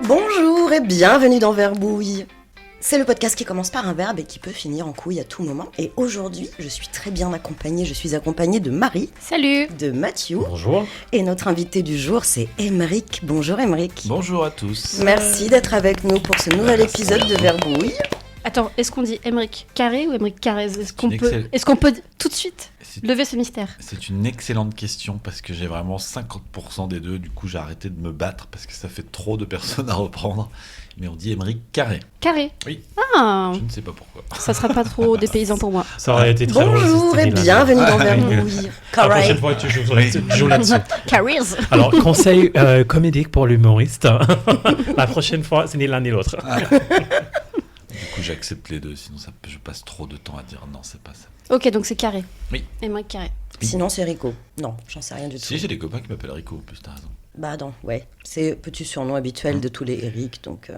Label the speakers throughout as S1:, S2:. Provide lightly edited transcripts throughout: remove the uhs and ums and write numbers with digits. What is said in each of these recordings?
S1: Bonjour et bienvenue dans Verbouille. C'est le podcast qui commence par un verbe et qui peut finir en couille à tout moment. Et aujourd'hui, je suis très bien accompagnée. Je suis accompagnée de Marie.
S2: Salut.
S1: De Mathieu.
S3: Bonjour.
S1: Et notre invité du jour, c'est Émeric. Bonjour Émeric.
S4: Bonjour à tous.
S1: Merci d'être avec nous pour ce nouvel épisode de Verbouille.
S2: Attends, est-ce qu'on dit Émeric Carré ou Émeric Carrez ? Est-ce qu'on peut tout de suite lever ce mystère ?
S4: C'est une excellente question parce que j'ai vraiment 50% des deux. Du coup, j'ai arrêté de me battre parce que ça fait trop de personnes à reprendre. Mais on dit Émeric Carré.
S2: Carré ?
S4: Oui.
S2: Ah,
S4: Je ne sais pas pourquoi.
S2: ça sera pas trop dépaysant pour moi.
S3: Ça aurait été très drôle.
S1: Bonjour et bienvenue dans Verbouille.
S3: La prochaine fois, tu joues là-dessus.
S2: Carrés.
S3: Alors, conseil comédique pour l'humoriste. La prochaine fois, c'est ni l'un ni l'autre.
S4: Du coup, j'accepte les deux. Sinon, je passe trop de temps à dire non, c'est pas ça.
S2: Ok, donc c'est Carré.
S4: Oui.
S2: Émeric Carré.
S1: Sinon, c'est Rico. Non, j'en sais rien du tout.
S4: Si, j'ai des copains qui m'appellent Rico, en plus, t'as raison.
S1: Bah non, ouais. C'est le petit surnom habituel de tous les Eric, donc...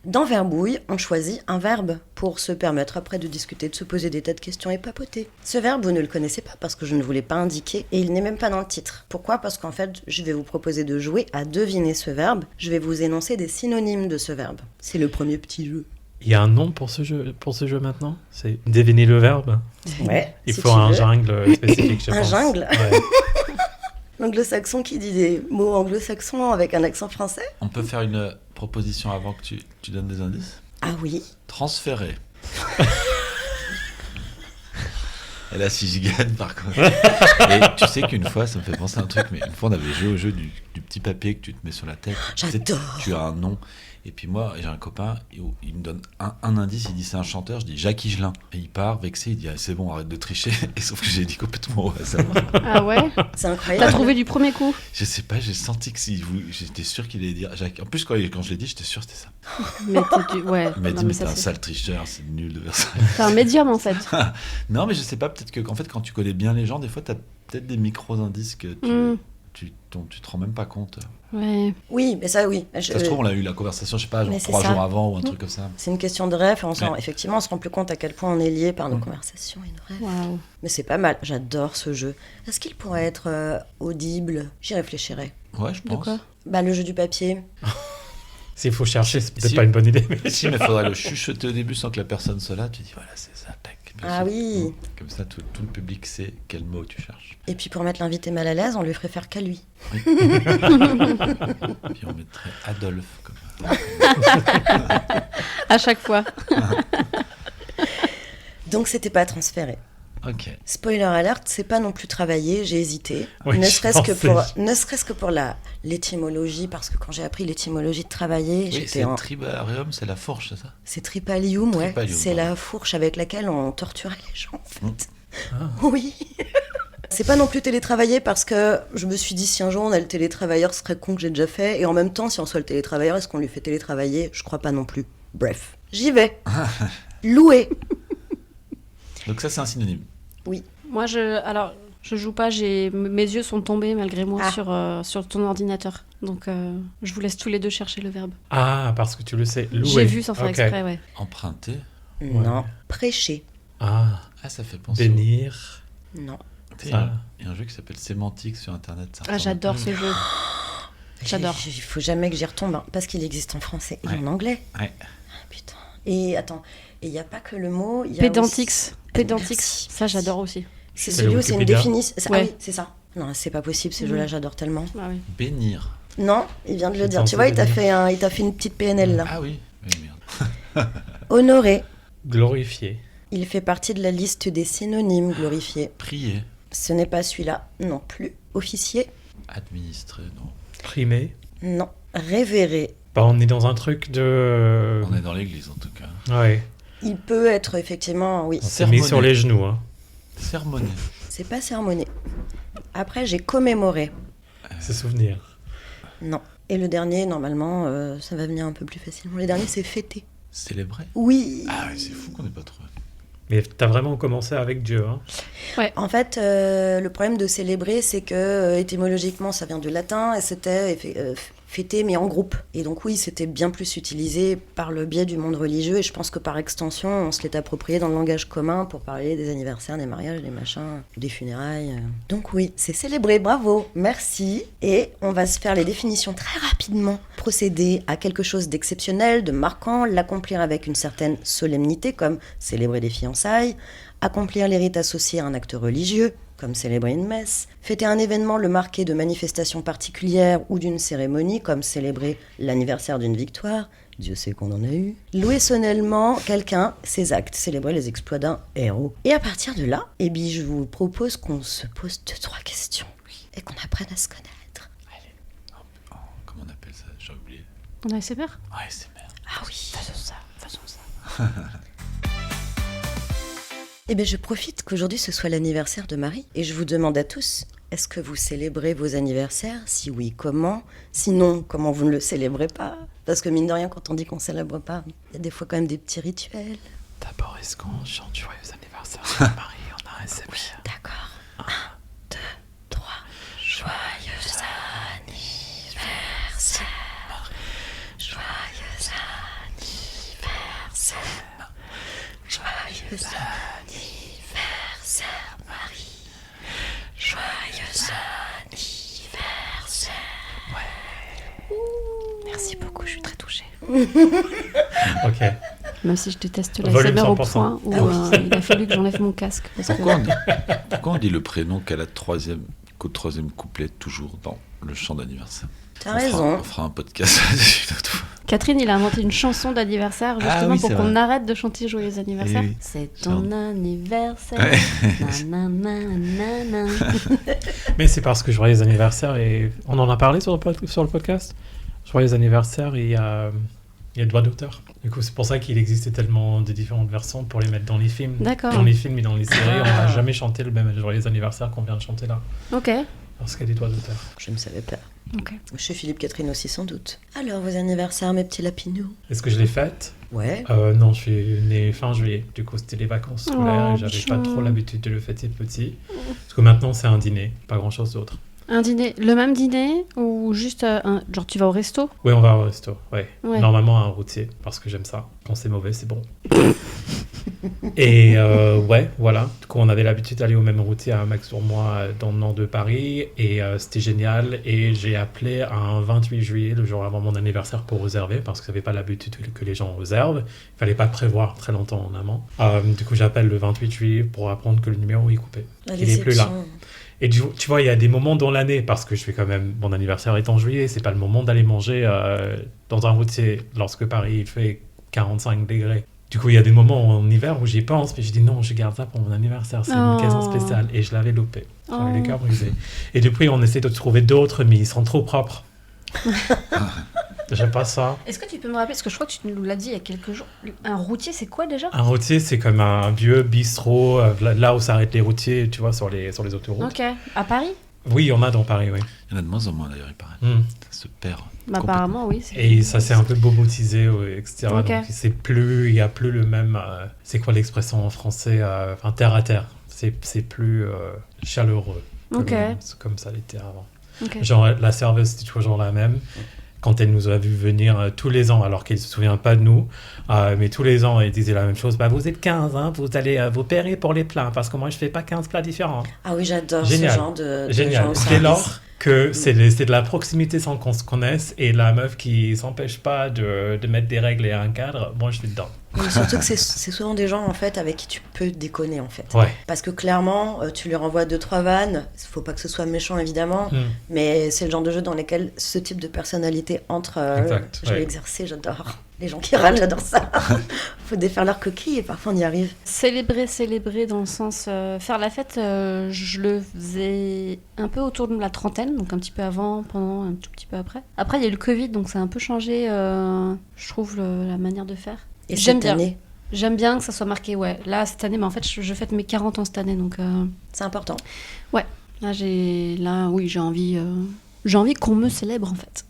S1: Dans Verbouille, on choisit un verbe pour se permettre après de discuter, de se poser des tas de questions et papoter. Ce verbe, vous ne le connaissez pas parce que je ne vous l'ai pas indiqué et il n'est même pas dans le titre. Pourquoi ? Parce qu'en fait, je vais vous proposer de jouer à deviner ce verbe. Je vais vous énoncer des synonymes de ce verbe. C'est le premier petit jeu.
S3: Il y a un nom pour ce jeu maintenant ? C'est deviner le verbe.
S1: Ouais.
S3: Il
S1: si
S3: faut
S1: tu
S3: un
S1: veux.
S3: jungle spécifique, je pense.
S1: Un jungle ?
S3: Ouais.
S1: L'anglo-saxon qui dit des mots anglo-saxons avec un accent français ?
S4: On peut faire une proposition avant que tu donnes des indices ?
S1: Ah oui.
S4: Transférer. Et là, si j'y gagne, par contre. Et tu sais qu'une fois, ça me fait penser à un truc, mais une fois, on avait joué au jeu du petit papier que tu te mets sur la tête. Tu sais,
S1: J'adore.
S4: Tu as un nom. Et puis moi, j'ai un copain, il me donne un indice, il dit c'est un chanteur, je dis Jacques Higelin. Et il part vexé, il dit ah, c'est bon, arrête de tricher. Et sauf que j'ai dit complètement au hasard.
S2: Ah ouais ?
S1: C'est
S2: T'as
S1: incroyable.
S2: trouvé du premier coup ?
S4: Je sais pas, j'ai senti que j'étais sûr qu'il allait dire Jacques. En plus, quand je l'ai dit, j'étais sûr que c'était ça.
S2: Mais ouais.
S4: Il m'a dit
S2: Non,
S4: mais
S2: ça,
S4: t'es un
S2: c'est-
S4: sale tricheur, c'est nul de faire ça.
S2: T'es un médium en fait.
S4: Non, mais je sais pas, peut-être que en fait, quand tu connais bien les gens, des fois, t'as peut-être des micro-indices que dont tu te rends même pas compte.
S2: Ouais.
S1: Oui, mais ça, oui.
S4: Ça se trouve, on a eu la conversation, je sais pas, genre
S1: Mais c'est
S4: 3
S1: ça.
S4: jours avant ou un truc comme ça.
S1: C'est une question de rêve.
S4: Ouais.
S1: Effectivement, on se rend plus compte à quel point on est lié par nos conversations et nos rêves.
S2: Waouh.
S1: Mais c'est pas mal. J'adore ce jeu. Est-ce qu'il pourrait être audible ? J'y réfléchirai.
S4: Ouais, je
S2: De
S4: pense.
S2: quoi ?
S1: Bah, le jeu du papier.
S3: S'il faut chercher, c'est peut-être
S4: Si.
S3: pas une bonne idée. Mais
S4: Si, mais il faudrait le chuchoter au début sans que la personne soit là. Tu dis voilà, c'est ça, tac.
S1: Ah oui.
S4: Comme ça, tout le public sait quel mot tu cherches.
S1: Et puis pour mettre l'invité mal à l'aise, on lui ferait faire qu'à lui.
S4: Puis on mettrait Adolphe comme
S2: À chaque fois.
S1: Donc c'était pas transféré.
S4: Ok.
S1: Spoiler alert, c'est pas non plus travaillé, j'ai hésité.
S3: Oui,
S1: ne
S3: je
S1: serait-ce
S3: pensais.
S1: que pour l'étymologie, parce que quand j'ai appris l'étymologie de travailler,
S4: Oui,
S1: j'étais
S4: c'est
S1: en...
S4: Tribarium, c'est la fourche, c'est ça ?
S1: C'est tripalium, ouais.
S4: Tripalium,
S1: C'est
S4: pardon.
S1: la fourche avec laquelle on torturait les gens, en fait.
S3: Ah.
S1: Oui. C'est pas non plus télétravailler parce que je me suis dit si un jour on a le télétravailleur, ce serait con que j'ai déjà fait. Et en même temps, si on soit le télétravailleur, est-ce qu'on lui fait télétravailler ? Je crois pas non plus. Bref, j'y vais. Louer.
S4: Donc ça, c'est un synonyme.
S1: Oui.
S2: Moi, je joue pas, mes yeux sont tombés malgré moi
S1: Ah.
S2: sur ton ordinateur. Donc, je vous laisse tous les deux chercher le verbe.
S3: Ah, parce que tu le sais. Louer.
S2: J'ai vu sans faire
S3: Ok.
S2: exprès, ouais.
S4: Emprunter.
S1: Non. Prêcher.
S3: Ah,
S4: Ah, ça fait penser.
S3: bénir.
S1: Non.
S4: Il y
S3: Ça.
S4: a un jeu qui s'appelle Sémantique sur Internet. ça
S2: Ah,
S4: ressemble.
S2: j'adore ce jeu. J'adore.
S1: Il faut jamais que j'y retombe, hein, parce qu'il existe en français et
S4: Ouais.
S1: en anglais.
S4: Ouais.
S1: Ah, putain. Et attends, il n'y a pas que le mot. Il y a
S2: Pédantix.
S1: aussi-
S2: Pédantix.
S1: Merci.
S2: Ça, j'adore aussi.
S1: C'est
S3: C'est
S1: celui
S3: le
S1: où c'est une
S3: Wikipédia.
S1: définition. Ah
S2: Ouais.
S1: oui, c'est ça. Non, c'est pas possible, ces jeux-là, j'adore tellement.
S2: Ah oui.
S4: Bénir.
S1: Non, il vient de le
S3: Je
S1: dire.
S3: pense
S1: Tu vois,
S3: que
S1: il t'a fait une petite PNL là.
S4: Ah oui. Oui, merde.
S1: Honorer.
S3: Glorifier.
S1: Il fait partie de la liste des synonymes glorifiés.
S4: Prier.
S1: Ce n'est pas celui-là non plus. Officier.
S4: Administrer, non.
S3: Primer.
S1: Non. Révérer.
S3: Bah, on est dans un truc de...
S4: On est dans l'église, en tout cas.
S3: Ouais.
S1: Il peut être effectivement, oui.
S3: On s'est mis
S4: Sermonner.
S3: sur les genoux. Hein.
S4: Sermonner.
S1: C'est pas sermonner. Après, j'ai commémoré.
S3: Se souvenir.
S1: Non. Et le dernier, normalement, ça va venir un peu plus facilement. Le dernier, c'est fêter.
S4: Célébrer.
S1: Oui.
S4: Ah oui, c'est fou qu'on n'ait pas trouvé.
S3: Mais t'as vraiment commencé avec Dieu. Hein.
S1: En fait, le problème de célébrer, c'est que étymologiquement, ça vient du latin et c'était fêter, mais en groupe. Et donc oui, c'était bien plus utilisé par le biais du monde religieux et je pense que par extension, on se l'est approprié dans le langage commun pour parler des anniversaires, des mariages, des machins, des funérailles. Donc oui, c'est célébrer, bravo, merci. Et on va se faire les définitions très rapidement pour procéder à quelque chose d'exceptionnel, de marquant, l'accomplir avec une certaine solennité, comme célébrer des fiançailles, accomplir les rites associés à un acte religieux, comme célébrer une messe, fêter un événement, le marquer de manifestations particulières ou d'une cérémonie, comme célébrer l'anniversaire d'une victoire, Dieu sait qu'on en a eu, louer solennellement quelqu'un, ses actes, célébrer les exploits d'un héros. Et à partir de là, je vous propose qu'on se pose 2-3 questions et qu'on apprenne à se connaître.
S4: Allez. Comment on appelle ça? J'ai oublié.
S2: On a ASMR?
S4: Ouais, c'est merde.
S1: Ah oui.
S2: Faisons ça.
S1: Je profite qu'aujourd'hui ce soit l'anniversaire de Marie et je vous demande à tous, est-ce que vous célébrez vos anniversaires? Si oui, comment? Sinon, comment vous ne le célébrez pas? Parce que mine de rien, quand on dit qu'on célèbre pas, il y a des fois quand même des petits rituels.
S3: D'abord, est-ce qu'on chante joyeux anniversaire à Marie? On a un ASMR.
S1: Oui, d'accord. 1, 2, 3. Joyeux anniversaire. Joyeux anniversaire. Joyeux anniversaire, Marie. Joyeux anniversaire. Ouais.
S2: Merci beaucoup, je suis très touchée.
S3: Ok.
S2: Même si je déteste
S3: Volume
S2: l'ASMR au
S3: 100%.
S2: point où il a fallu que j'enlève mon casque. Parce que...
S4: Pourquoi on dit le prénom qu'au troisième couplet, toujours dans le chant d'anniversaire?
S1: T'as raison.
S4: On fera un podcast là-dessus une autre fois.
S2: Catherine, il a inventé une chanson d'anniversaire justement
S4: oui,
S2: pour
S4: c'est
S2: qu'on
S4: vrai.
S2: arrête de chanter joyeux anniversaire.
S4: Eh oui.
S2: C'est ton anniversaire.
S4: Ouais.
S2: Nanana.
S3: Mais c'est parce que joyeux anniversaire, et on en a parlé sur le podcast. Joyeux anniversaire, il y a le droit d'auteur. Du coup, c'est pour ça qu'il existe tellement de différentes versions pour les mettre dans les films.
S2: D'accord.
S3: Dans les films et dans les séries, on n'a jamais chanté le même joyeux anniversaire qu'on vient de chanter là.
S2: Ok.
S3: Parce qu'il y a des droits d'auteur.
S1: Je ne savais pas.
S2: Ok.
S1: Chez Philippe Catherine aussi, sans doute. Alors, vos anniversaires, mes petits lapinous?
S3: Est-ce que je l'ai faite?
S1: Ouais.
S3: Non, je suis né fin juillet. Du coup, c'était les vacances scolaires et j'avais pas
S2: chou.
S3: trop l'habitude de le fêter petit. Parce que maintenant, c'est un dîner, pas grand-chose d'autre.
S2: Un dîner, le même dîner ou juste genre tu vas au resto?
S3: Oui, on va au resto, ouais.
S2: Ouais.
S3: Normalement, un routier, parce que j'aime ça. Quand c'est mauvais, c'est bon. Et ouais, voilà. Du coup, on avait l'habitude d'aller au même routier à Max sur moi dans le nord de Paris. Et c'était génial. Et j'ai appelé un 28 juillet, le jour avant mon anniversaire, pour réserver, parce que j'avais pas l'habitude que les gens réservent. Il fallait pas prévoir très longtemps en amont. Du coup, j'appelle le 28 juillet pour apprendre que le numéro est coupé. Il est plus là. Et tu vois, il y a des moments dans l'année, parce que je fais quand même, mon anniversaire est en juillet, c'est pas le moment d'aller manger dans un routier lorsque Paris il fait 45 degrés. Du coup, il y a des moments en hiver où j'y pense, mais je dis non, je garde ça pour mon anniversaire, c'est une occasion spéciale. Et je l'avais loupé, j'avais le cœur brisé. Et depuis, on essaie de trouver d'autres, mais ils sont trop propres. J'aime pas ça.
S2: Est-ce que tu peux me rappeler, parce que je crois que tu nous l'as dit il y a quelques jours, un routier c'est quoi déjà?
S3: Un routier, c'est comme un vieux bistrot, là où s'arrêtent les routiers, tu vois, sur les autoroutes.
S2: Ok, à Paris?
S3: Oui, il y en a dans Paris, oui.
S4: Il y en a de moins en moins d'ailleurs, il paraît. Ça se perd.
S2: Bah, apparemment, oui.
S3: Et ça s'est un peu bobotisé, etc.
S2: Ok.
S3: Donc, il n'y a plus le même. C'est quoi l'expression en français? Enfin, terre à terre. C'est plus chaleureux.
S2: Ok.
S3: Comme ça l'était avant.
S2: Ok.
S3: Genre, la serveuse, c'était toujours la même. Quand elle nous a vu venir tous les ans, alors qu'elle ne se souvient pas de nous, mais tous les ans, elle disait la même chose. Bah, vous êtes 15, hein, vous allez vous payer pour les plats, parce que moi, je ne fais pas 15 plats différents.
S1: Ah oui, j'adore
S3: Génial.
S1: ce genre de
S3: Génial.
S1: gens au
S3: Dès
S1: service.
S3: lors que c'est de la proximité sans qu'on se connaisse et la meuf qui s'empêche pas de mettre des règles et un cadre, moi je suis dedans.
S1: Et surtout que c'est souvent des gens en fait avec qui tu peux déconner en fait.
S3: Ouais.
S1: Parce que clairement, tu lui renvoies 2-3 vannes, faut pas que ce soit méchant évidemment, mais c'est le genre de jeu dans lequel ce type de personnalité entre.
S3: Exact,
S1: Je l'ai exercé, j'adore. Les gens qui râlent, j'adore ça. Faut défaire leur coquille et parfois on y arrive.
S2: Célébrer dans le sens faire la fête, je le faisais un peu autour de la trentaine, donc un petit peu avant, pendant, un tout petit peu après. Après, il y a eu le Covid, donc ça a un peu changé, je trouve, la manière de faire.
S1: Et
S2: J'aime
S1: cette
S2: bien.
S1: année,
S2: J'aime bien que ça soit marqué, ouais. Là, cette année, mais en fait, je fête mes 40 ans cette année, donc...
S1: c'est important.
S2: Là, j'ai envie qu'on me célèbre, en fait.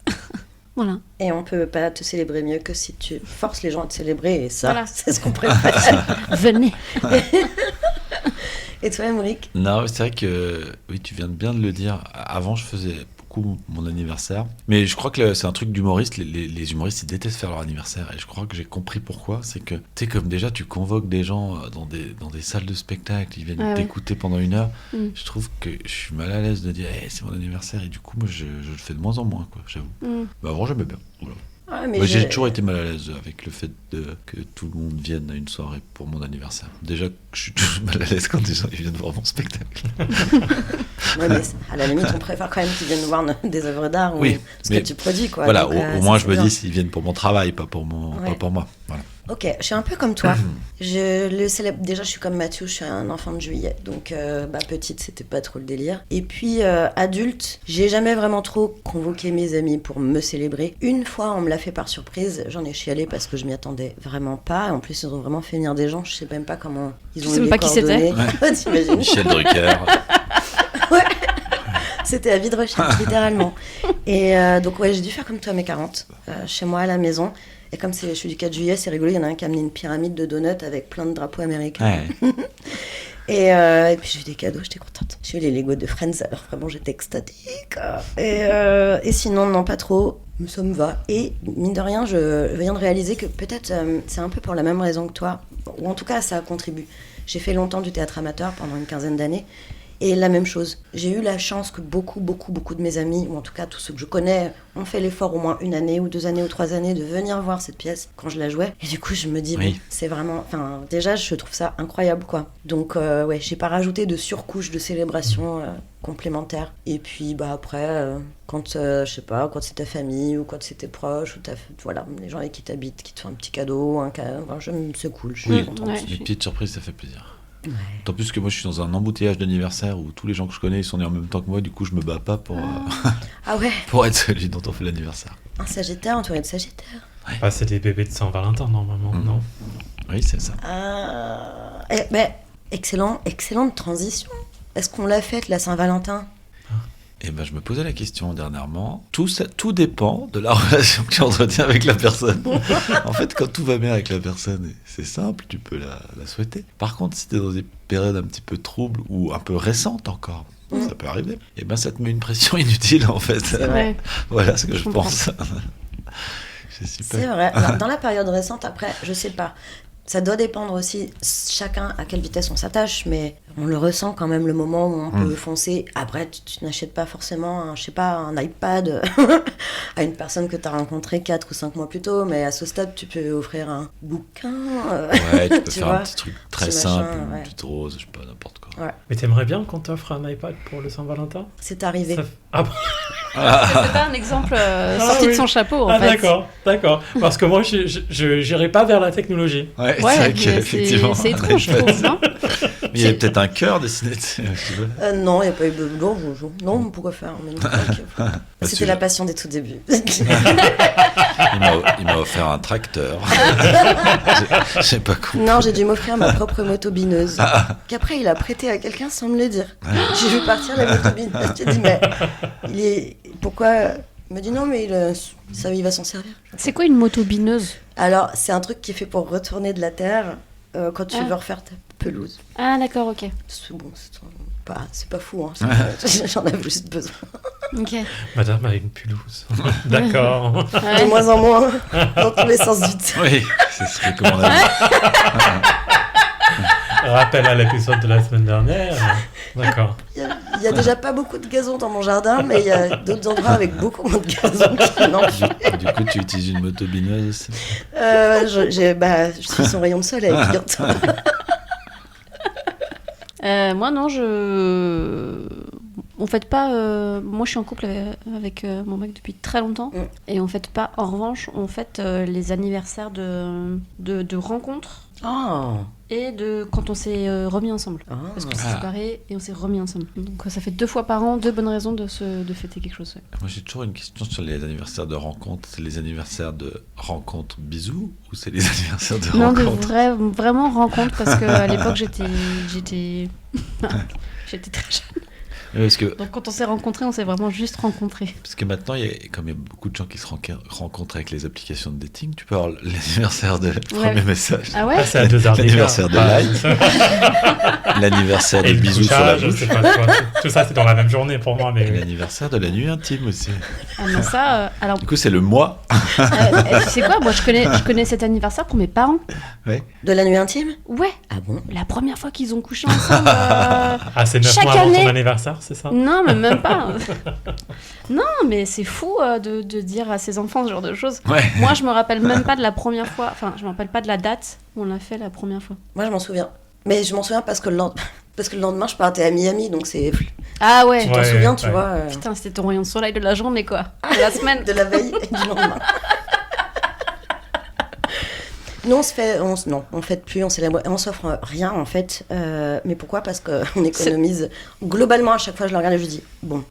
S2: Voilà.
S1: Et on peut pas te célébrer mieux que si tu forces les gens à te célébrer, et ça,
S2: Voilà.
S1: c'est ce qu'on préfère.
S2: Venez.
S1: Et toi, Émeric?
S4: Non, c'est vrai que, oui, tu viens de bien de le dire. Avant, je faisais beaucoup mon anniversaire. Mais je crois que c'est un truc d'humoriste. Les humoristes, ils détestent faire leur anniversaire. Et je crois que j'ai compris pourquoi. C'est que, tu sais, comme déjà, tu convoques des gens dans des salles de spectacle, ils viennent t'écouter pendant 1 heure. Je trouve que je suis mal à l'aise de dire c'est mon anniversaire. Et du coup, moi, je le fais de moins en moins, quoi, j'avoue. Bah, avant, j'aimais bien. Voilà.
S1: Mais
S4: Moi, j'ai toujours été mal à l'aise avec le fait que tout le monde vienne à une soirée pour mon anniversaire. Déjà, je suis toujours mal à l'aise quand des gens ils viennent voir mon spectacle.
S1: Ouais, mais à la limite, on préfère quand même qu'ils viennent voir des œuvres d'art ou ce que tu produis, quoi.
S4: Voilà,
S1: donc,
S4: au moins je me dis s'ils viennent pour mon travail, pas pour moi. Voilà.
S1: Ok, je suis un peu comme toi. Je le célèbre. Déjà, je suis comme Mathieu, je suis un enfant de juillet. Donc, petite, c'était pas trop le délire. Et puis, adulte, j'ai jamais vraiment trop convoqué mes amis pour me célébrer. Une fois, on me l'a fait par surprise. J'en ai chialé parce que je m'y attendais vraiment pas. En plus, ils ont vraiment fait venir des gens. Je sais même pas comment ils ont eu les
S2: pas qui c'était.
S1: T'imagines ?
S4: Michel Drucker.
S1: Ouais. C'était à vide recherche, littéralement. Et donc, j'ai dû faire comme toi à mes 40, chez moi à la maison. Et comme je suis du 4 juillet, c'est rigolo, il y en a un qui a amené une pyramide de donuts avec plein de drapeaux américains.
S4: Ouais.
S1: Et puis j'ai eu des cadeaux, j'étais contente. J'ai eu les Lego de Friends, alors vraiment j'étais extatique. Et sinon, non, pas trop, ça me va. Et mine de rien, je viens de réaliser que peut-être c'est un peu pour la même raison que toi, ou en tout cas ça contribue. J'ai fait longtemps du théâtre amateur pendant une 15aine d'années. Et la même chose, j'ai eu la chance que beaucoup de mes amis, ou en tout cas tous ceux que je connais, ont fait l'effort au moins 1 année ou 2 années ou 3 années de venir voir cette pièce quand je la jouais. Et du coup, je me dis, bon, c'est vraiment... Enfin, déjà, je trouve ça incroyable, quoi. Donc, j'ai pas rajouté de surcouche de célébration complémentaire. Et puis, après, quand, je sais pas, quand c'est ta famille ou quand c'est tes proches, ou voilà, les gens avec qui t'habites, qui te font un petit cadeau, c'est cool, je suis contente.
S4: Une petite surprise, ça fait plaisir.
S1: Ouais.
S4: D'autant plus que moi je suis dans un embouteillage d'anniversaire où tous les gens que je connais ils sont nés en même temps que moi, du coup je me bats pas pour, pour être celui dont on fait l'anniversaire.
S1: Un Sagittaire entouré de Sagittaire.
S3: Ouais. C'est des bébés de Saint-Valentin normalement, non ?
S4: Oui, c'est ça.
S1: Excellente transition. Est-ce qu'on l'a faite la Saint-Valentin ?
S4: Et je me posais la question dernièrement. Tout dépend de la relation que tu entretiens avec la personne. En fait, quand tout va bien avec la personne, c'est simple, tu peux la souhaiter. Par contre, si tu es dans des périodes un petit peu troubles ou un peu récentes encore, ça peut arriver, ça te met une pression inutile en fait.
S1: C'est vrai.
S4: Voilà ce que je pense. C'est super.
S1: C'est vrai. Dans la période récente, après, je sais pas. Ça doit dépendre aussi, chacun à quelle vitesse on s'attache, mais on le ressent quand même le moment où on peut foncer. Après, tu n'achètes pas forcément un iPad à une personne que tu as rencontrée 4 ou 5 mois plus tôt, mais à ce stade, tu peux offrir un bouquin.
S4: Ouais, tu peux faire un petit truc très simple, une petite rose, je sais pas, n'importe quoi.
S1: Ouais.
S3: Mais t'aimerais bien qu'on t'offre un iPad pour le Saint-Valentin ?
S1: C'est arrivé.
S3: Ah bon ?
S2: C'est pas un exemple sorti de son chapeau, en fait.
S3: D'accord. Parce que moi, je n'irai pas vers la technologie.
S4: Ouais, c'est vrai qu'effectivement.
S2: C'est étrange, je trouve, non ?
S4: Il y avait peut-être un cœur dessiné dessus.
S1: Non, il n'y a pas eu de... Non, pourquoi faire C'était la passion des tout débuts.
S4: Il m'a offert un tracteur. Je sais pas quoi.
S1: Non, j'ai dû m'offrir ma propre motobineuse. Qu'après, il a prêté à quelqu'un sans me le dire. J'ai vu partir la motobineuse. Je me dis, mais pourquoi... Il m'a dit non, mais il va s'en servir.
S2: C'est quoi une motobineuse ?
S1: Alors, c'est un truc qui est fait pour retourner de la terre quand tu veux refaire ta pelouse.
S2: Ah, d'accord, ok.
S1: C'est pas fou, hein. J'en avais juste besoin.
S2: Ok.
S3: Madame a une pelouse. D'accord.
S1: De moins en moins, dans tous les sens du terme.
S4: Oui, c'est ce que on a dit.
S3: Rappel à l'épisode de la semaine dernière. D'accord.
S1: Il y a déjà pas beaucoup de gazon dans mon jardin, mais il y a d'autres endroits avec beaucoup moins de gazon.
S4: Du coup, tu utilises une motobineuse.
S1: Je suis son rayon de soleil, figure-toi.
S2: Moi, non, on fête pas... moi, je suis en couple avec mon mec depuis très longtemps. Et on fête pas... En revanche, on fête les anniversaires de rencontres.
S1: Oh.
S2: Et de quand on s'est remis ensemble. Parce qu'on s'est séparés et on s'est remis ensemble. Donc ça fait 2 fois par an, 2 bonnes raisons de fêter quelque chose. Ouais.
S4: Moi j'ai toujours une question sur les anniversaires de rencontres. C'est les anniversaires de rencontres bisous ou c'est les anniversaires de rencontres ?
S2: Non, vraiment rencontres parce qu'à l'époque j'étais très jeune.
S4: Parce que,
S2: Donc quand on s'est rencontrés, on s'est vraiment juste rencontrés.
S4: parce que maintenant, comme il y a beaucoup de gens qui se rencontrent avec les applications de dating, tu peux avoir l'anniversaire de premier message,
S2: Ah ouais.
S3: Ah, c'est à 2h
S4: l'anniversaire de like, l'anniversaire de
S3: Et le
S4: bisous sur la
S3: couchage, je
S4: bouche,
S3: sais pas, tu vois, tout ça c'est dans la même journée pour moi,
S4: et
S3: mais
S4: l'anniversaire de la nuit intime aussi.
S2: Ah mais ça, alors,
S4: Du coup, c'est le mois.
S2: tu sais quoi, moi je connais cet anniversaire pour mes parents.
S4: Ouais.
S1: De la nuit intime?
S2: Ouais,
S1: Ah bon?
S2: la première fois qu'ils ont couché ensemble.
S3: ah, c'est 9
S2: Chaque
S3: mois avant ton
S2: année.
S3: anniversaire, c'est ça?
S2: Non, mais même pas. Non, mais c'est fou de dire à ses enfants ce genre de choses.
S4: Ouais.
S2: Moi, je me rappelle même pas de la première fois. Enfin, je me rappelle pas de la date où on l'a fait la première fois.
S1: Moi, je m'en souviens. Mais je m'en souviens parce que parce que le lendemain, je partais à Miami, donc c'est...
S2: Ah ouais.
S1: Tu t'en
S3: Ouais,
S1: souviens, tu
S3: ouais.
S1: vois
S2: Putain, c'était ton rayon de soleil de la journée, quoi. De la semaine.
S1: de la veille et du lendemain. Nous, on fête plus, on s'offre rien en fait. Mais pourquoi? Parce qu'on économise. Globalement, à chaque fois, je le regarde et je dis bon,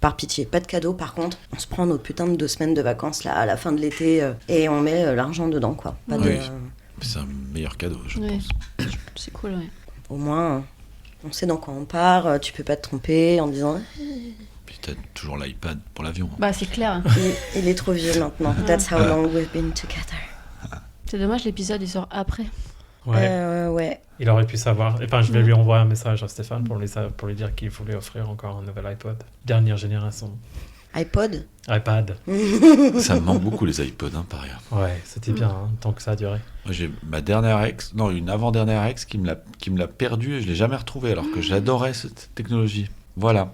S1: par pitié, pas de cadeau. Par contre, on se prend nos putains de 2 semaines de vacances là à la fin de l'été et on met l'argent dedans quoi. Pas
S4: Oui.
S1: de,
S4: C'est un meilleur cadeau, je
S2: Ouais.
S4: pense.
S2: C'est cool, ouais.
S1: au moins, on sait dans quoi on part. Tu peux pas te tromper en disant
S4: Puis t'as toujours l'iPad pour l'avion.
S2: Bah, c'est clair.
S1: il est trop vieux maintenant. That's how long we've been together.
S2: C'est dommage, l'épisode il sort après.
S3: Ouais.
S1: Ouais.
S3: Il aurait pu savoir. Enfin, je vais lui envoyer un message à Stéphane pour lui dire qu'il voulait offrir encore un nouvel iPod. Dernière génération.
S1: iPod.
S3: iPad.
S4: Ça me manque beaucoup les iPods, hein, par ailleurs.
S3: Ouais, c'était bien, hein, tant que ça a duré.
S4: Moi, j'ai ma dernière ex, non, une avant-dernière ex qui me l'a perdu et je l'ai jamais retrouvé alors que j'adorais cette technologie. Voilà.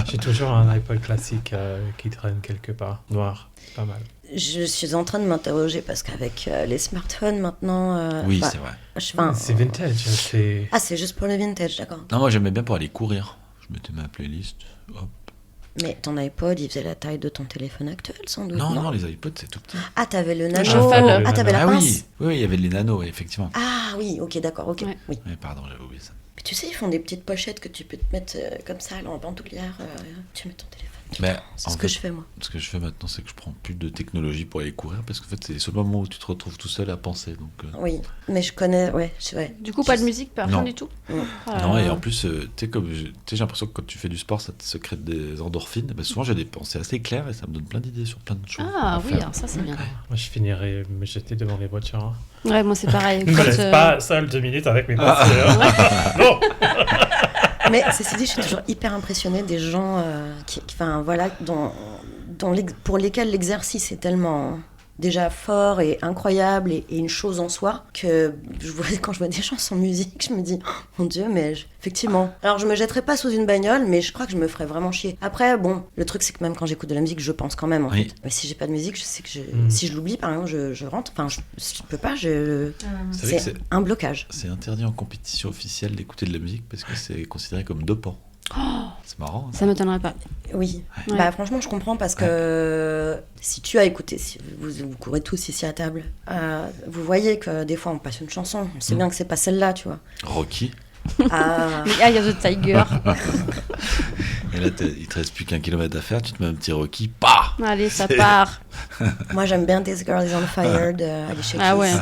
S3: J'ai toujours un iPod classique qui traîne quelque part. Noir. Pas mal.
S1: Je suis en train de m'interroger parce qu'avec les smartphones maintenant.
S4: Oui,
S1: bah,
S4: c'est vrai.
S3: C'est vintage. C'est...
S1: Ah, c'est juste pour le vintage, d'accord.
S4: Non, moi j'aimais bien pour aller courir. Je mettais ma playlist. Hop.
S1: Mais ton iPod, il faisait la taille de ton téléphone actuel, sans doute.
S4: Non, les iPods c'est tout petit.
S1: Ah, t'avais le
S2: Le
S1: nano.
S2: shuffle.
S1: Ah, t'avais la
S4: Ah
S1: pince.
S4: oui, oui, il y avait les nanos, ouais, effectivement.
S1: Ah oui, ok, d'accord, ok.
S2: Ouais.
S1: Oui.
S4: Mais pardon, j'avais oublié ça.
S1: Mais tu sais, ils font des petites pochettes que tu peux te mettre comme ça, là, en bandoulière. Tu mets ton téléphone.
S4: Mais
S1: C'est
S4: en
S1: ce que
S4: fait,
S1: je fais, moi.
S4: Ce que je fais maintenant, c'est que je prends plus de technologie pour aller courir parce qu'en fait, c'est le seul moment où tu te retrouves tout seul à penser. Donc,
S1: Oui, mais je connais, ouais.
S2: Du coup, pas de musique, pas rien
S4: Non.
S2: du tout.
S1: Non.
S4: Non, et en plus, tu sais, j'ai l'impression que quand tu fais du sport, ça te secrète des endorphines. Bah, souvent, j'ai des pensées assez claires et ça me donne plein d'idées sur plein de choses.
S2: Ah
S4: à
S2: oui,
S4: faire.
S2: alors ça c'est bien.
S3: Moi, je finirais me jeter devant les voitures.
S2: Ouais, moi c'est pareil.
S3: Je ne
S2: Quand,
S3: reste pas seul 2 minutes avec mes pensées. Non.
S1: Mais ceci dit, je suis toujours hyper impressionnée des gens enfin, voilà, pour lesquels l'exercice est tellement déjà fort et incroyable et une chose en soi que quand je vois des gens sans musique, je me dis, oh, mon Dieu, mais effectivement. Alors, je me jetterais pas sous une bagnole, mais je crois que je me ferais vraiment chier. Après, bon, le truc, c'est que même quand j'écoute de la musique, je pense quand même, en
S4: Oui.
S1: fait. Mais si j'ai pas de musique, je sais que si je l'oublie, par exemple, je rentre. Enfin, je peux pas,
S4: Vous savez que
S1: c'est un blocage.
S4: c'est interdit en compétition officielle d'écouter de la musique parce que c'est considéré comme dopant. C'est marrant. Hein.
S2: Ça m'étonnerait pas.
S1: Oui,
S2: Ouais.
S1: bah franchement je comprends parce que si tu as écouté, si vous courez tous ici à table, vous voyez que des fois on passe une chanson, on sait bien que c'est pas celle-là, tu vois.
S4: Rocky.
S1: Ah,
S2: Mais Eye of the Tiger.
S4: Et là, il te reste plus qu'un kilomètre à faire, tu te mets un petit Rocky, bah.
S2: Allez, ça part.
S1: moi j'aime bien This Girl is on Fire de Alicia Keys.
S2: Ah ouais.